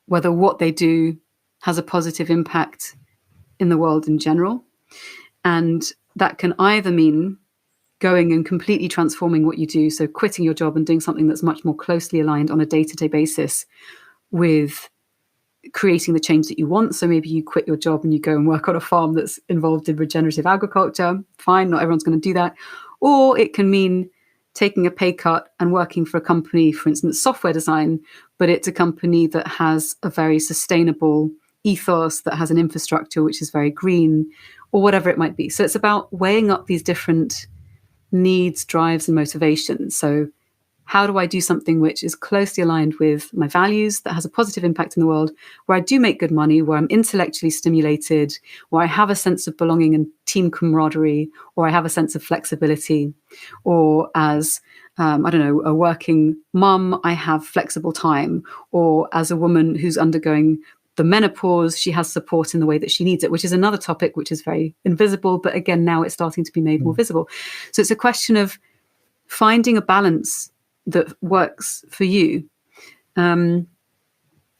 Speaker 2: whether what they do has a positive impact in the world in general. And that can either mean going and completely transforming what you do, so quitting your job and doing something that's much more closely aligned on a day-to-day basis with creating the change that you want. So maybe you quit your job and you go and work on a farm that's involved in regenerative agriculture. Fine, not everyone's going to do that. Or it can mean taking a pay cut and working for a company, for instance, software design, but it's a company that has a very sustainable ethos, that has an infrastructure which is very green, or whatever it might be. So it's about weighing up these different needs, drives, and motivations. So how do I do something which is closely aligned with my values, that has a positive impact in the world, where I do make good money, where I'm intellectually stimulated, where I have a sense of belonging and team camaraderie, or I have a sense of flexibility, or as, a working mum, I have flexible time, or as a woman who's undergoing the menopause, she has support in the way that she needs it, which is another topic which is very invisible. But again, now it's starting to be made more visible. So it's a question of finding a balance that works for you. And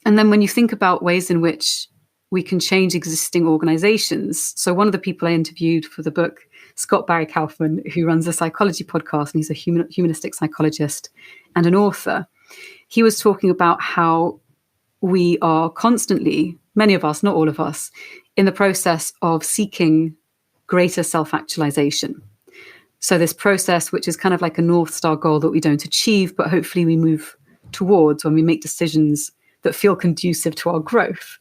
Speaker 2: then when you think about ways in which we can change existing organizations. So one of the people I interviewed for the book, Scott Barry Kaufman, who runs a psychology podcast, and he's a humanistic psychologist and an author, he was talking about how we are constantly, many of us, not all of us, in the process of seeking greater self-actualization. So this process, which is kind of like a North Star goal that we don't achieve, but hopefully we move towards when we make decisions that feel conducive to our growth.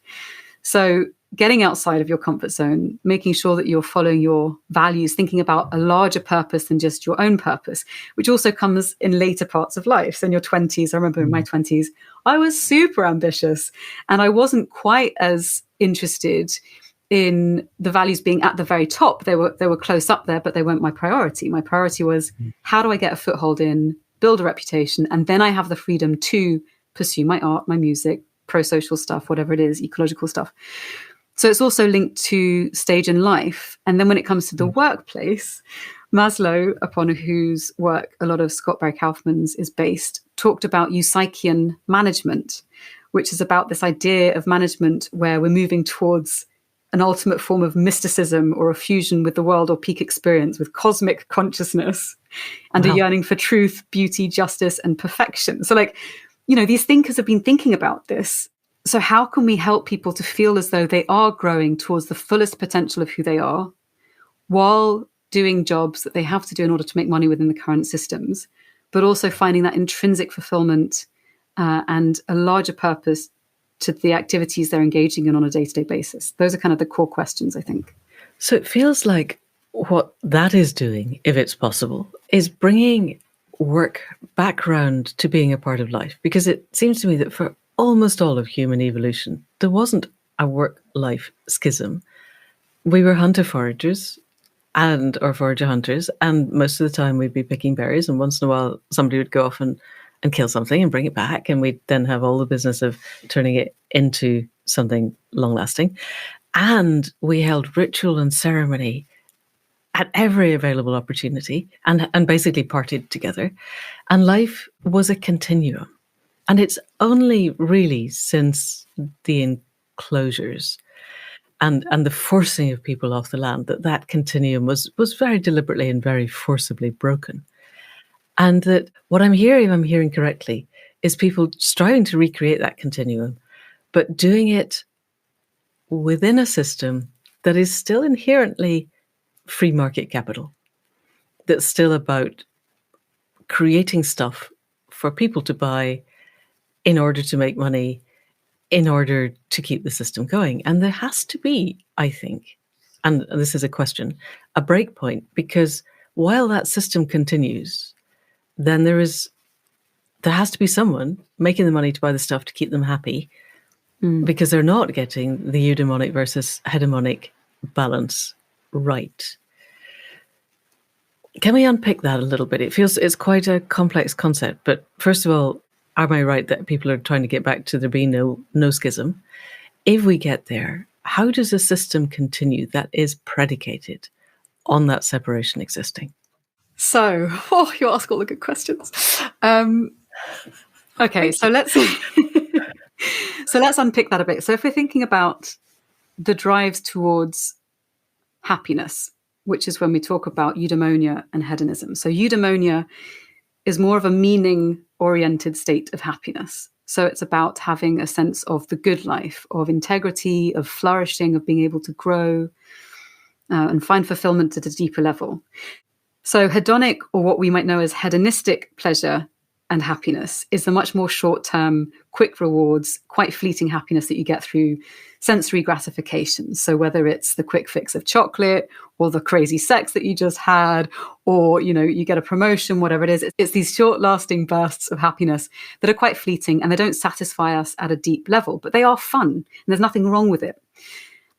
Speaker 2: So getting outside of your comfort zone, making sure that you're following your values, thinking about a larger purpose than just your own purpose, which also comes in later parts of life. So in your 20s, I remember in my 20s, I was super ambitious and I wasn't quite as interested in the values being at the very top. They were close up there, but they weren't my priority. My priority was, how do I get a foothold in, build a reputation, and then I have the freedom to pursue my art, my music, pro-social stuff, whatever it is, ecological stuff. So it's also linked to stage in life. And then when it comes to the workplace, Maslow, upon whose work a lot of Scott Barry Kaufman's is based, talked about Euseichian management, which is about this idea of management where we're moving towards an ultimate form of mysticism or a fusion with the world or peak experience with cosmic consciousness and a yearning for truth, beauty, justice, and perfection. So these thinkers have been thinking about this. So how can we help people to feel as though they are growing towards the fullest potential of who they are while doing jobs that they have to do in order to make money within the current systems, but also finding that intrinsic fulfillment and a larger purpose to the activities they're engaging in on a day-to-day basis. Those are kind of the core questions, I think.
Speaker 1: So it feels like what that is doing, if it's possible, is bringing work back round to being a part of life. Because it seems to me that for almost all of human evolution, there wasn't a work-life schism. We were hunter-foragers or forager-hunters, and most of the time we'd be picking berries, and once in a while somebody would go off and kill something and bring it back, and we'd then have all the business of turning it into something long-lasting. And we held ritual and ceremony at every available opportunity and basically partied together. And life was a continuum. And it's only really since the enclosures and the forcing of people off the land that continuum was very deliberately and very forcibly broken. And that what I'm hearing correctly, is people striving to recreate that continuum, but doing it within a system that is still inherently free market capital, that's still about creating stuff for people to buy in order to make money, in order to keep the system going. And there has to be, I think, and this is a question, a break point, because while that system continues, then there has to be someone making the money to buy the stuff to keep them happy, because they're not getting the eudaimonic versus hedonic balance right. Can we unpick that a little bit? It feels it's quite a complex concept, but first of all, am I right that people are trying to get back to there being no schism? If we get there, how does a system continue that is predicated on that separation existing?
Speaker 2: So, you ask all the good questions. Okay, so let's unpick that a bit. So if we're thinking about the drives towards happiness, which is when we talk about eudaimonia and hedonism. So eudaimonia is more of a meaning-oriented state of happiness. So it's about having a sense of the good life, of integrity, of flourishing, of being able to grow and find fulfillment at a deeper level. So hedonic, or what we might know as hedonistic pleasure and happiness, is the much more short-term, quick rewards, quite fleeting happiness that you get through sensory gratification. So whether it's the quick fix of chocolate or the crazy sex that you just had, or, you get a promotion, whatever it is, it's these short-lasting bursts of happiness that are quite fleeting and they don't satisfy us at a deep level, but they are fun and there's nothing wrong with it.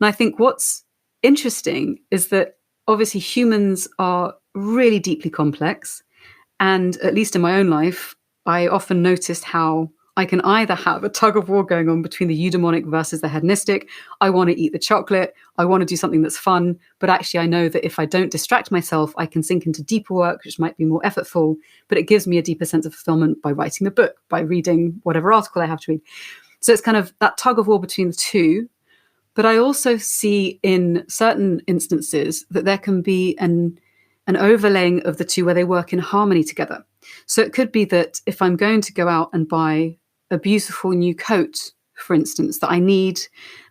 Speaker 2: And I think what's interesting is that obviously humans are really deeply complex. And at least in my own life, I often noticed how I can either have a tug of war going on between the eudaimonic versus the hedonistic. I want to eat the chocolate. I want to do something that's fun. But actually, I know that if I don't distract myself, I can sink into deeper work, which might be more effortful, but it gives me a deeper sense of fulfillment by writing the book, by reading whatever article I have to read. So it's kind of that tug of war between the two. But I also see in certain instances that there can be an overlaying of the two where they work in harmony together. So it could be that if I'm going to go out and buy a beautiful new coat, for instance, that I need,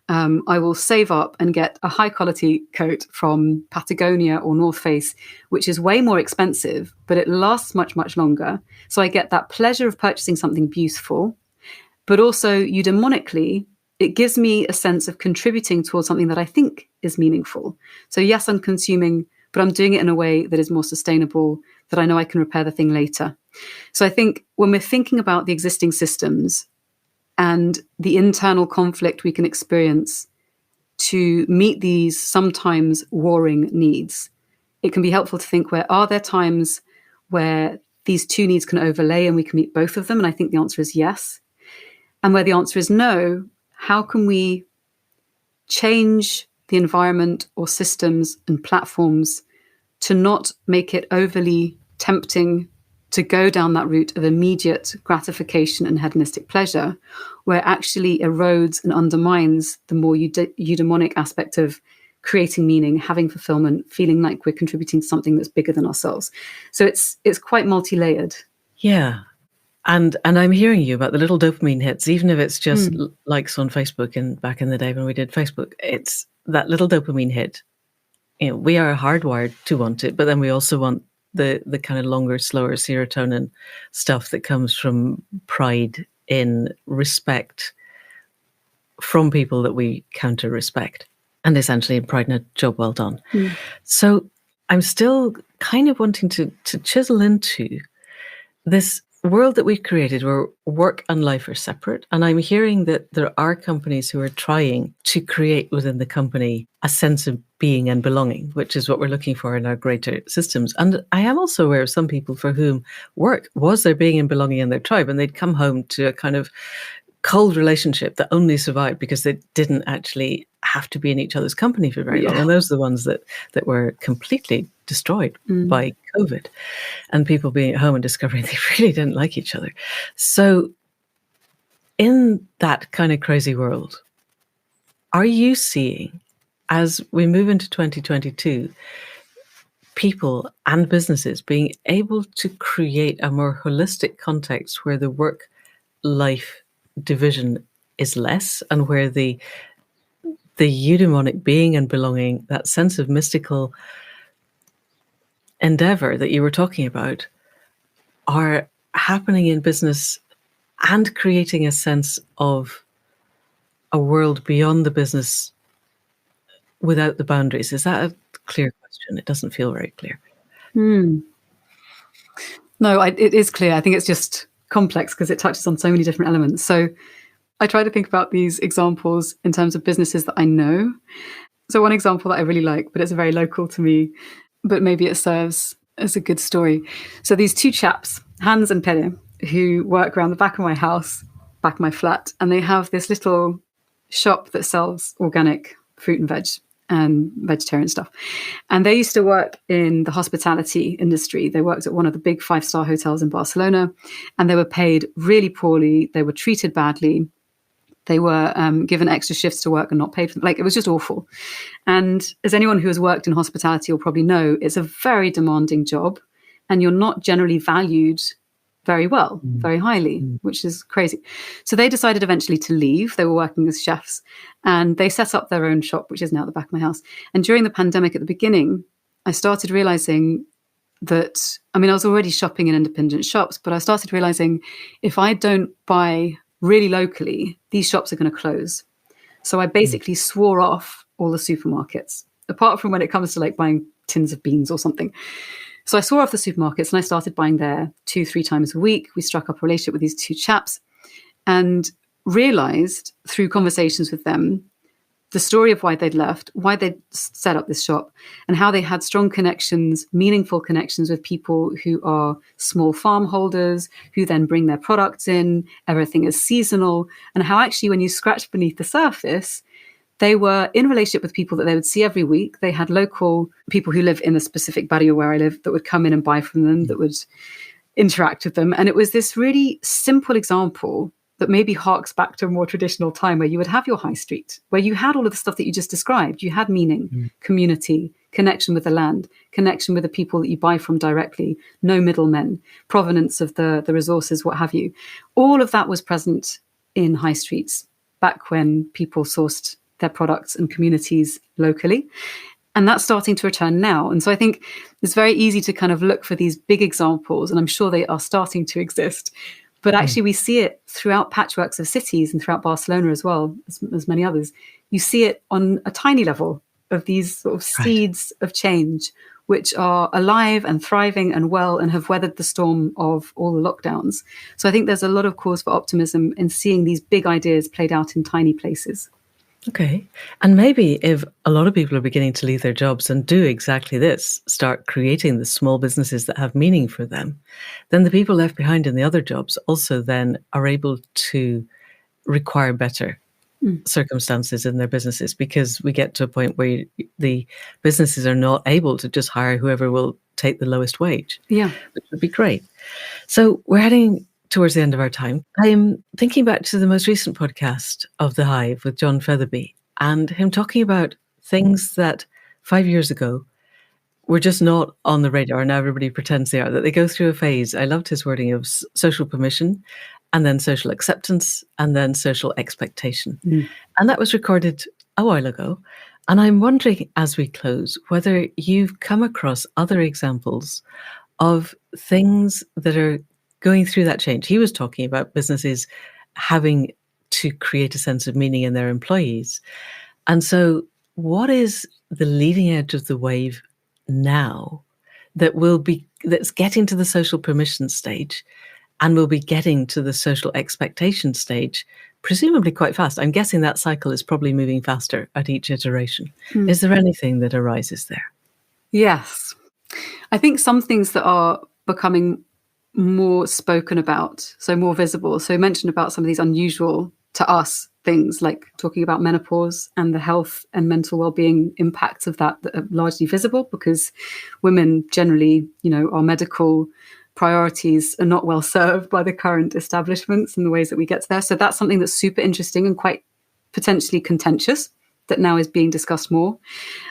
Speaker 2: I will save up and get a high quality coat from Patagonia or North Face, which is way more expensive, but it lasts much, much longer. So I get that pleasure of purchasing something beautiful, but also eudaimonically, it gives me a sense of contributing towards something that I think is meaningful. So yes, I'm consuming, but I'm doing it in a way that is more sustainable, that I know I can repair the thing later. So I think when we're thinking about the existing systems and the internal conflict we can experience to meet these sometimes warring needs, it can be helpful to think, where are there times where these two needs can overlay and we can meet both of them? And I think the answer is yes. And where the answer is no, how can we change the environment or systems and platforms to not make it overly tempting to go down that route of immediate gratification and hedonistic pleasure, where it actually erodes and undermines the more eudaimonic aspect of creating meaning, having fulfillment, feeling like we're contributing to something that's bigger than ourselves. So it's quite multi-layered.
Speaker 1: Yeah. And I'm hearing you about the little dopamine hits, even if it's just likes on Facebook. And back in the day when we did Facebook, it's that little dopamine hit. We are hardwired to want it, but then we also want the kind of longer, slower serotonin stuff that comes from pride in respect from people that we counter respect, and essentially in pride in a job well done. So I'm still kind of wanting to chisel into this world that we've created where work and life are separate. And I'm hearing that there are companies who are trying to create within the company a sense of being and belonging, which is what we're looking for in our greater systems. And I am also aware of some people for whom work was their being and belonging in their tribe, and they'd come home to a kind of cold relationship that only survived because they didn't actually have to be in each other's company for very long. And those are the ones that were completely destroyed by COVID, and people being at home and discovering they really didn't like each other. So in that kind of crazy world, are you seeing, as we move into 2022, people and businesses being able to create a more holistic context where the work-life division is less, and where the eudaimonic being and belonging, that sense of mystical endeavor that you were talking about, are happening in business and creating a sense of a world beyond the business without the boundaries? Is that a clear question? It doesn't feel very clear.
Speaker 2: No, it is clear. I think it's just complex because it touches on so many different elements. So I try to think about these examples in terms of businesses that I know. So one example that I really like, but it's very local to me, but maybe it serves as a good story. So these two chaps, Hans and Pelle, who work around the back of my house, back of my flat, and they have this little shop that sells organic fruit and veg and vegetarian stuff. And they used to work in the hospitality industry. They worked at one of the big 5-star hotels in Barcelona, and they were paid really poorly. They were treated badly. They were given extra shifts to work and not paid for them. Like, it was just awful. And as anyone who has worked in hospitality will probably know, it's a very demanding job, and you're not generally valued very well, very highly, which is crazy. So they decided eventually to leave. They were working as chefs, and they set up their own shop, which is now at the back of my house. And during the pandemic at the beginning, I started realizing that, I mean, I was already shopping in independent shops, but I started realizing if I don't buy really locally, these shops are going to close. So I basically swore off all the supermarkets, apart from when it comes to like buying tins of beans or something. So I swore off the supermarkets and I started buying there 2-3 times a week. We struck up a relationship with these two chaps and realized through conversations with them the story of why they'd left, why they'd set up this shop, and how they had strong connections, meaningful connections with people who are small farm holders, who then bring their products in. Everything is seasonal. And how actually when you scratch beneath the surface, they were in relationship with people that they would see every week. They had local people who live in the specific barrio where I live that would come in and buy from them, that would interact with them. And it was this really simple example that maybe harks back to a more traditional time where you would have your high street, where you had all of the stuff that you just described. You had meaning, community, connection with the land, connection with the people that you buy from directly, no middlemen, provenance of the resources, what have you. All of that was present in high streets back when people sourced their products and communities locally. And that's starting to return now. And so I think it's very easy to kind of look for these big examples, and I'm sure they are starting to exist. But actually we see it throughout patchworks of cities and throughout Barcelona as well, as many others. You see it on a tiny level of these sort of seeds of change, which are alive and thriving and well and have weathered the storm of all the lockdowns. So I think there's a lot of cause for optimism in seeing these big ideas played out in tiny places.
Speaker 1: Okay. And maybe if a lot of people are beginning to leave their jobs and do exactly this, start creating the small businesses that have meaning for them, then the people left behind in the other jobs also then are able to require better circumstances in their businesses, because we get to a point where the businesses are not able to just hire whoever will take the lowest wage.
Speaker 2: Yeah.
Speaker 1: Which would be great. So we're heading towards the end of our time. I'm thinking back to the most recent podcast of The Hive with John Featherby, and him talking about things that 5 years ago were just not on the radar, and now everybody pretends they are, that they go through a phase. I loved his wording of social permission, and then social acceptance, and then social expectation. And that was recorded a while ago. And I'm wondering, as we close, whether you've come across other examples of things that are going through that change. He was talking about businesses having to create a sense of meaning in their employees. And so what is the leading edge of the wave now that's getting to the social permission stage and will be getting to the social expectation stage, presumably quite fast? I'm guessing that cycle is probably moving faster at each iteration. Is there anything that arises there?
Speaker 2: Yes. I think some things that are becoming more spoken about, so more visible. So you mentioned about some of these unusual to us things, like talking about menopause and the health and mental well-being impacts of that are largely visible because women generally, our medical priorities are not well served by the current establishments and the ways that we get there. So that's something that's super interesting and quite potentially contentious that now is being discussed more.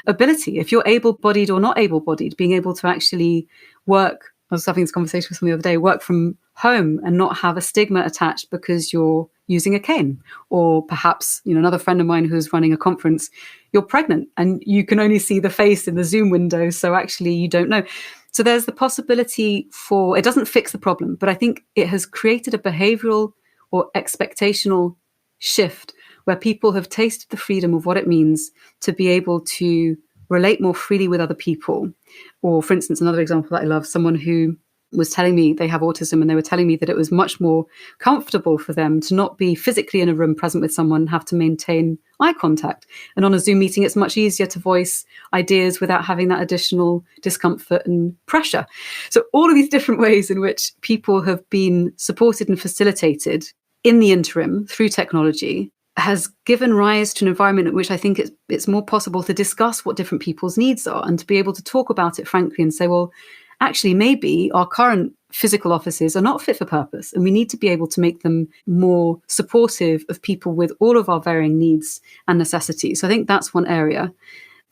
Speaker 2: Ability, if you're able-bodied or not able-bodied, being able to actually work. I was having this conversation with someone the other day, work from home and not have a stigma attached because you're using a cane. Or perhaps, another friend of mine who's running a conference, you're pregnant and you can only see the face in the Zoom window. So actually you don't know. So there's the possibility for, it doesn't fix the problem, but I think it has created a behavioral or expectational shift where people have tasted the freedom of what it means to be able to relate more freely with other people. Or, for instance, another example that I love, someone who was telling me they have autism and they were telling me that it was much more comfortable for them to not be physically in a room present with someone and have to maintain eye contact. And on a Zoom meeting, it's much easier to voice ideas without having that additional discomfort and pressure. So all of these different ways in which people have been supported and facilitated in the interim through technology has given rise to an environment in which I think it's more possible to discuss what different people's needs are and to be able to talk about it frankly and say, well, actually, maybe our current physical offices are not fit for purpose and we need to be able to make them more supportive of people with all of our varying needs and necessities. So I think that's one area.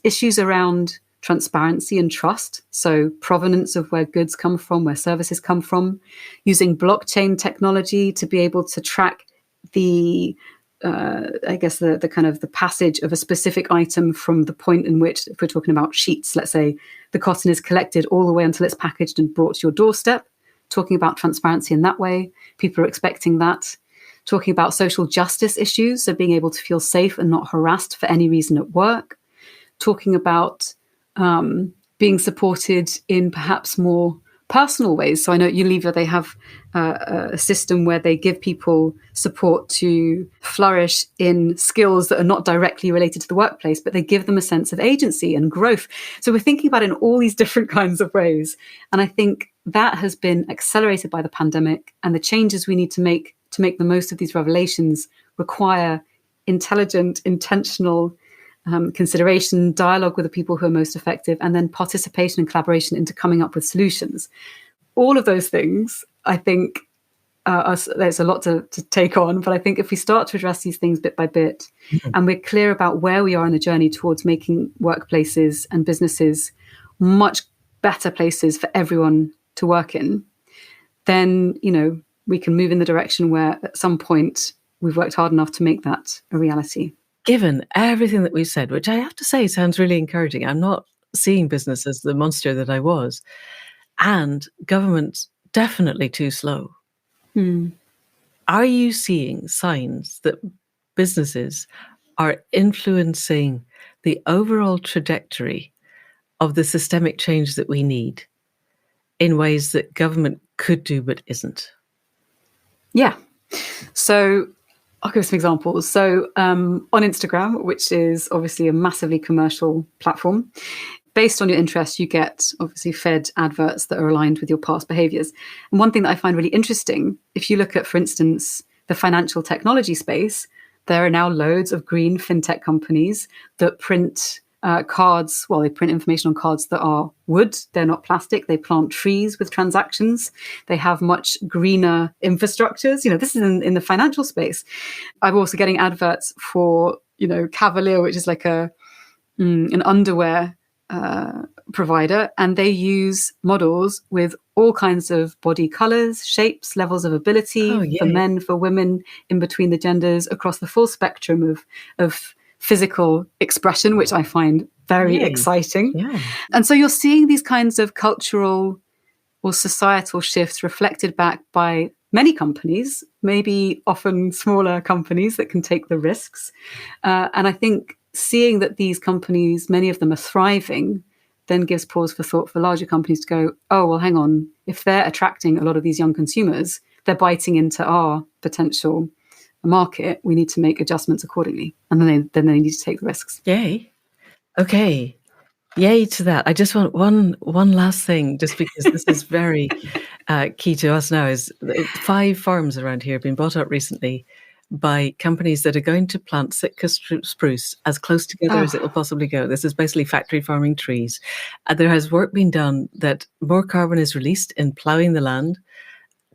Speaker 2: Issues around transparency and trust. So provenance of where goods come from, where services come from, using blockchain technology to be able to track the kind of the passage of a specific item from the point in which, if we're talking about sheets, let's say the cotton is collected all the way until it's packaged and brought to your doorstep, talking about transparency in that way. People are expecting that. Talking about social justice issues, so being able to feel safe and not harassed for any reason at work. Talking about being supported in perhaps more personal ways. So I know at Unilever, they have a system where they give people support to flourish in skills that are not directly related to the workplace, but they give them a sense of agency and growth. So we're thinking about it in all these different kinds of ways. And I think that has been accelerated by the pandemic, and the changes we need to make the most of these revelations require intelligent, intentional consideration, dialogue with the people who are most effective, and then participation and collaboration into coming up with solutions. All of those things, I think, there's a lot to take on, but I think if we start to address these things bit by bit, and we're clear about where we are in the journey towards making workplaces and businesses much better places for everyone to work in, then, we can move in the direction where at some point we've worked hard enough to make that a reality.
Speaker 1: Given everything that we've said, which I have to say sounds really encouraging, I'm not seeing business as the monster that I was, and government definitely too slow. Are you seeing signs that businesses are influencing the overall trajectory of the systemic change that we need in ways that government could do but isn't?
Speaker 2: Yeah. So I'll give some examples. So on Instagram, which is obviously a massively commercial platform, based on your interests, you get obviously fed adverts that are aligned with your past behaviors. And one thing that I find really interesting, if you look at, for instance, the financial technology space, there are now loads of green fintech companies that print cards. Well, they print information on cards that are wood. They're not plastic. They plant trees with transactions. They have much greener infrastructures. This is in the financial space. I'm also getting adverts for, Cavalier, which is like an underwear provider, and they use models with all kinds of body colors, shapes, levels of ability for men, for women, in between the genders, across the full spectrum of physical expression, which I find very exciting. Yeah. And so you're seeing these kinds of cultural or societal shifts reflected back by many companies, maybe often smaller companies that can take the risks. And I think seeing that these companies, many of them are thriving, then gives pause for thought for larger companies to go, oh, well, hang on, if they're attracting a lot of these young consumers, they're biting into our potential market, we need to make adjustments accordingly. And then they need to take the risks.
Speaker 1: Yay. Okay. Yay to that. I just want one last thing, just because this is very key to us now, is 5 farms around here have been bought up recently by companies that are going to plant Sitka spruce as close together as it will possibly go. This is basically factory farming trees. There has work been done that more carbon is released in ploughing the land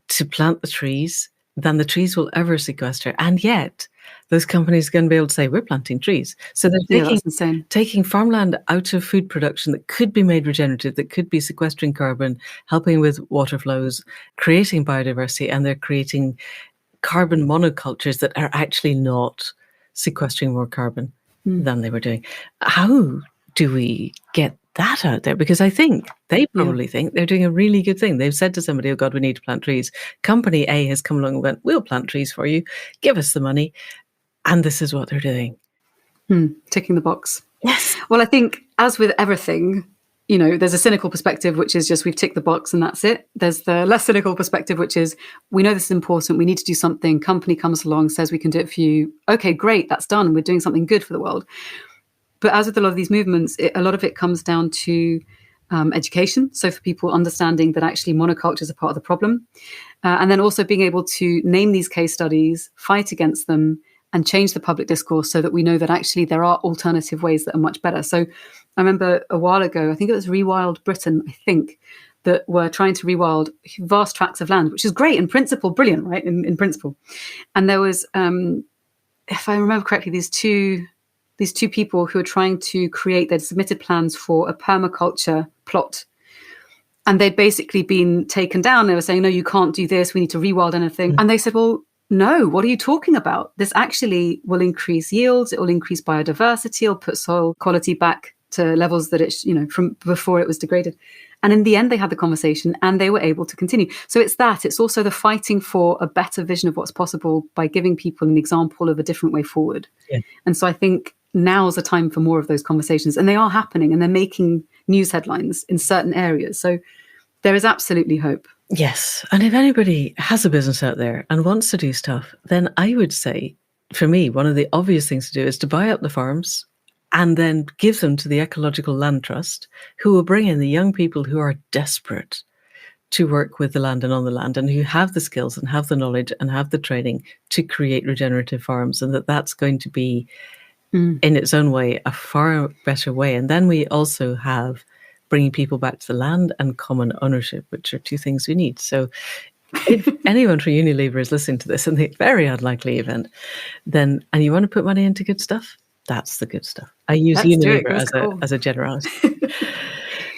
Speaker 1: to plant the trees than the trees will ever sequester. And yet those companies are going to be able to say, we're planting trees. So they're taking farmland out of food production that could be made regenerative, that could be sequestering carbon, helping with water flows, creating biodiversity, and they're creating carbon monocultures that are actually not sequestering more carbon than they were doing. How do we get that out there? Because I think they probably think they're doing a really good thing. They've said to somebody, oh God, we need to plant trees. Company A has come along and went, we'll plant trees for you. Give us the money. And this is what they're doing.
Speaker 2: Ticking the box.
Speaker 1: Yes.
Speaker 2: Well, I think as with everything, there's a cynical perspective, which is just we've ticked the box and that's it. There's the less cynical perspective, which is we know this is important. We need to do something. Company comes along, says we can do it for you. Okay, great. That's done. We're doing something good for the world. But as with a lot of these movements, a lot of it comes down to education. So for people understanding that actually monocultures are part of the problem. And then also being able to name these case studies, fight against them, and change the public discourse so that we know that actually there are alternative ways that are much better. So I remember a while ago, I think it was Rewild Britain, that were trying to rewild vast tracts of land, which is great in principle, brilliant, right? In principle. And there was, if I remember correctly, these two people who were trying to create, they'd submitted plans for a permaculture plot. And they'd basically been taken down. They were saying, no, you can't do this. We need to rewild anything. And they said, well, no, what are you talking about? This actually will increase yields. It will increase biodiversity. It'll put soil quality back to levels that it's, from before it was degraded. And in the end, they had the conversation and they were able to continue. So it's also the fighting for a better vision of what's possible by giving people an example of a different way forward. Yeah. And so I think now's the time for more of those conversations, and they are happening and they're making news headlines in certain areas. So there is absolutely hope.
Speaker 1: Yes. And if anybody has a business out there and wants to do stuff, then I would say, for me, one of the obvious things to do is to buy up the farms and then give them to the Ecological Land Trust, who will bring in the young people who are desperate to work with the land and on the land, and who have the skills and have the knowledge and have the training to create regenerative farms, and that's going to be, in its own way, a far better way. And then we also have bringing people back to the land and common ownership, which are 2 things we need. So if anyone from Unilever is listening to this in the very unlikely event, and you want to put money into good stuff, that's the good stuff. I use Unilever as a generalist.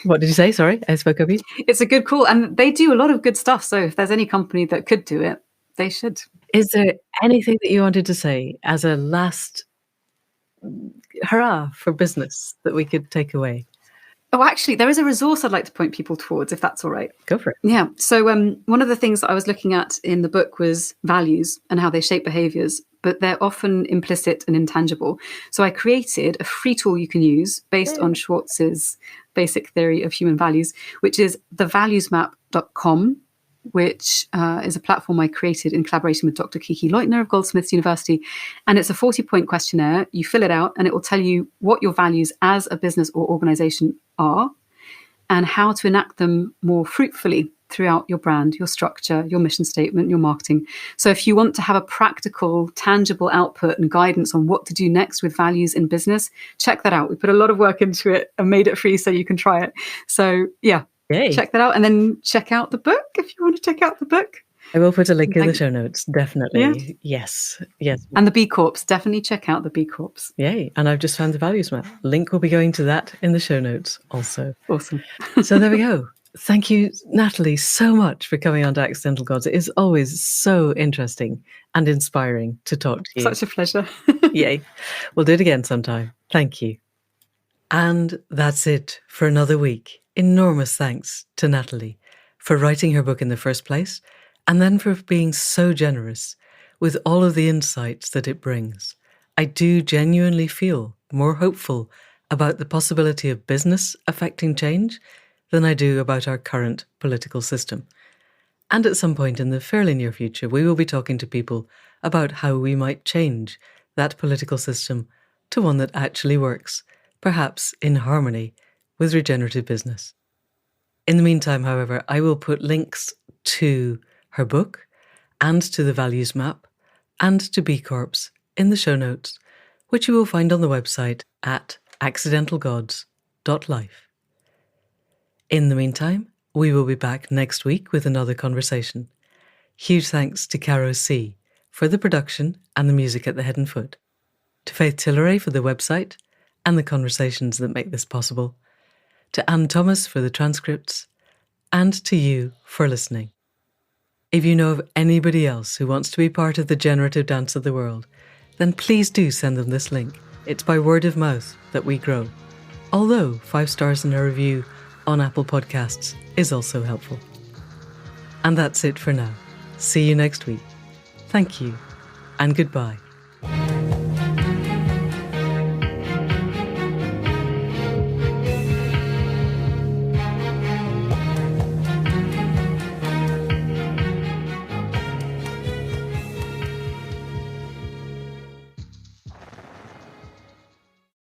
Speaker 1: What did you say? Sorry, I spoke over you.
Speaker 2: It's a good call. And they do a lot of good stuff. So if there's any company that could do it, they should.
Speaker 1: Is there anything that you wanted to say as a last hurrah for business that we could take away?
Speaker 2: Oh, actually, there is a resource I'd like to point people towards, if that's all right.
Speaker 1: Go for it.
Speaker 2: Yeah. So one of the things that I was looking at in the book was values and how they shape behaviors, but they're often implicit and intangible. So I created a free tool you can use based on Schwartz's basic theory of human values, which is thevaluesmap.com, which is a platform I created in collaboration with Dr. Kiki Leutner of Goldsmiths University. And it's a 40-point questionnaire. You fill it out and it will tell you what your values as a business or organization are and how to enact them more fruitfully throughout your brand, your structure, your mission statement, your marketing. So if you want to have a practical, tangible output and guidance on what to do next with values in business, check that out. We put a lot of work into it and made it free so you can try it. So yeah. Yay. Check that out, and then check out the book if you want to check out the book.
Speaker 1: I will put a link in the show notes, definitely. Yeah. Yes.
Speaker 2: And the B Corps, definitely check out the B Corps.
Speaker 1: Yay. And I've just found the values map. Link will be going to that in the show notes also.
Speaker 2: Awesome.
Speaker 1: So there we go. Thank you, Nathalie, so much for coming on to Accidental Gods. It is always so interesting and inspiring to talk to you.
Speaker 2: Such a pleasure.
Speaker 1: Yay. We'll do it again sometime. Thank you. And that's it for another week. Enormous thanks to Nathalie for writing her book in the first place, and then for being so generous with all of the insights that it brings. I do genuinely feel more hopeful about the possibility of business affecting change than I do about our current political system. And at some point in the fairly near future, we will be talking to people about how we might change that political system to one that actually works, perhaps in harmony with regenerative business. In the meantime, however, I will put links to her book and to the values map and to B Corps in the show notes, which you will find on the website at accidentalgods.life. In the meantime, we will be back next week with another conversation. Huge thanks to Caro C. for the production and the music at the head and foot, to Faith Tilleray for the website and the conversations that make this possible, to Anne Thomas for the transcripts, and to you for listening. If you know of anybody else who wants to be part of the generative dance of the world, then please do send them this link. It's by word of mouth that we grow. Although 5 stars in a review on Apple Podcasts is also helpful. And that's it for now. See you next week. Thank you, and goodbye.